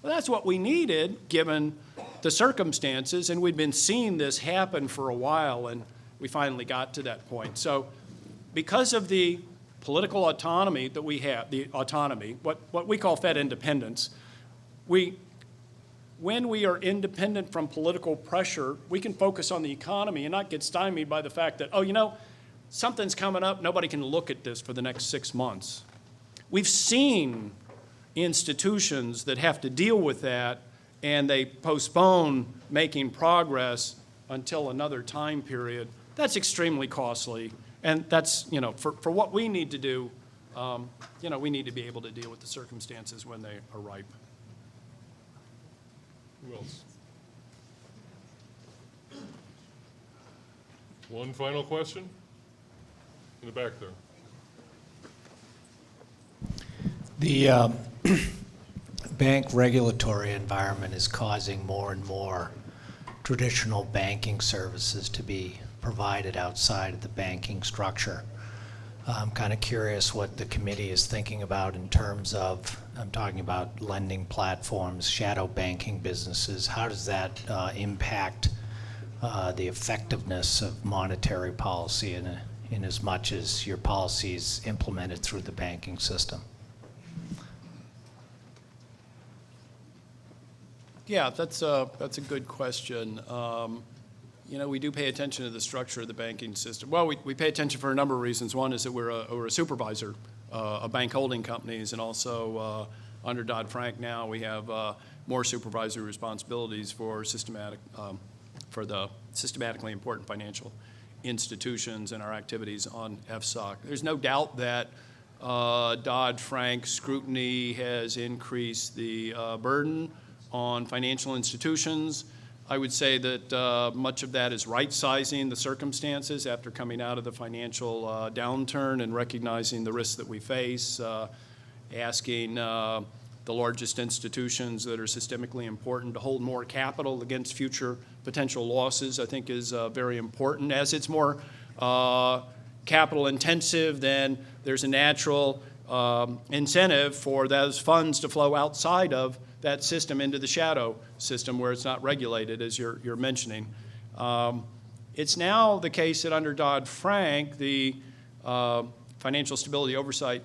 D: Well, that's what we needed given the circumstances, and we'd been seeing this happen for a while, and we finally got to that point. So because of the political autonomy that we have, the autonomy, what we call Fed independence, when we are independent from political pressure, we can focus on the economy and not get stymied by the fact that, oh, you know, something's coming up, nobody can look at this for the next 6 months. We've seen institutions that have to deal with that, and they postpone making progress until another time period. That's extremely costly, and that's, you know, for what we need to do, you know, we need to be able to deal with the circumstances when they are ripe.
C: Who else? One final question? In the back there.
M: The bank regulatory environment is causing more and more traditional banking services to be provided outside of the banking structure. I'm kind of curious what the committee is thinking about in terms of, I'm talking about lending platforms, shadow banking businesses. How does that impact the effectiveness of monetary policy in as much as your policy is implemented through the banking system?
D: Yeah, that's a good question. You know, we do pay attention to the structure of the banking system. Well, we pay attention for a number of reasons. One is that we're a supervisor of bank holding companies, and also under Dodd-Frank now we have more supervisory responsibilities for the systematically important financial institutions and our activities on FSOC. There's no doubt that Dodd-Frank scrutiny has increased the burden on financial institutions. I would say that much of that is right-sizing the circumstances after coming out of the financial downturn and recognizing the risks that we face, asking the largest institutions that are systemically important to hold more capital against future potential losses, I think is very important. As it's more capital intensive, then there's a natural incentive for those funds to flow outside of that system into the shadow system where it's not regulated, as you're mentioning. It's now the case that under Dodd-Frank, the Financial Stability Oversight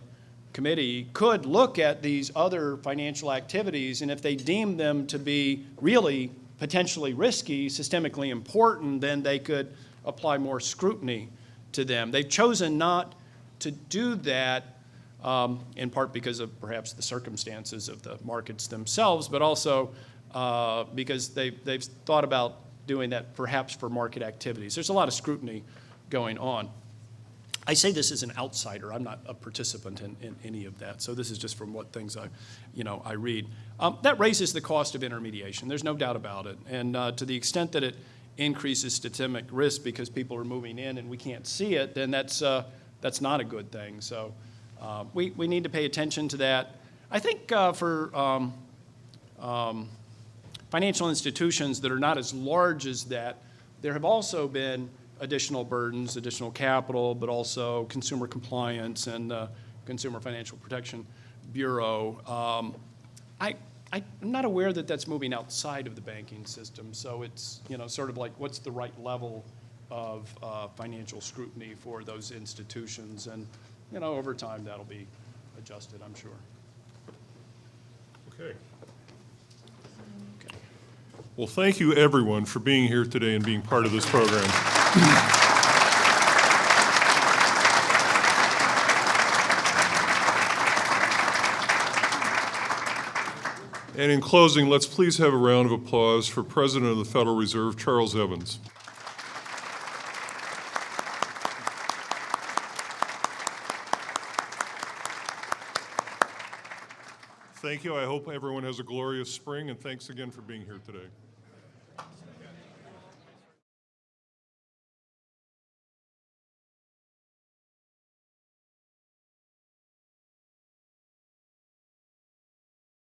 D: Committee could look at these other financial activities, and if they deem them to be really potentially risky, systemically important, then they could apply more scrutiny to them. They've chosen not to do that, in part because of perhaps the circumstances of the markets themselves, but also because they've thought about doing that perhaps for market activities. There's a lot of scrutiny going on. I say this as an outsider. I'm not a participant in any of that. So this is just from what things I read. That raises the cost of intermediation. There's no doubt about it. And to the extent that it increases systemic risk because people are moving in and we can't see it, then that's not a good thing. So we need to pay attention to that. I think for financial institutions that are not as large as that, there have also been additional burdens, additional capital, but also consumer compliance and Consumer Financial Protection Bureau. I'm not aware that that's moving outside of the banking system, so it's sort of like what's the right level of financial scrutiny for those institutions, and over time that'll be adjusted, I'm sure.
C: Okay. Well, thank you, everyone, for being here today and being part of this program. And in closing, let's please have a round of applause for President of the Federal Reserve, Charles Evans. Thank you. I hope everyone has a glorious spring, and thanks again for being here today.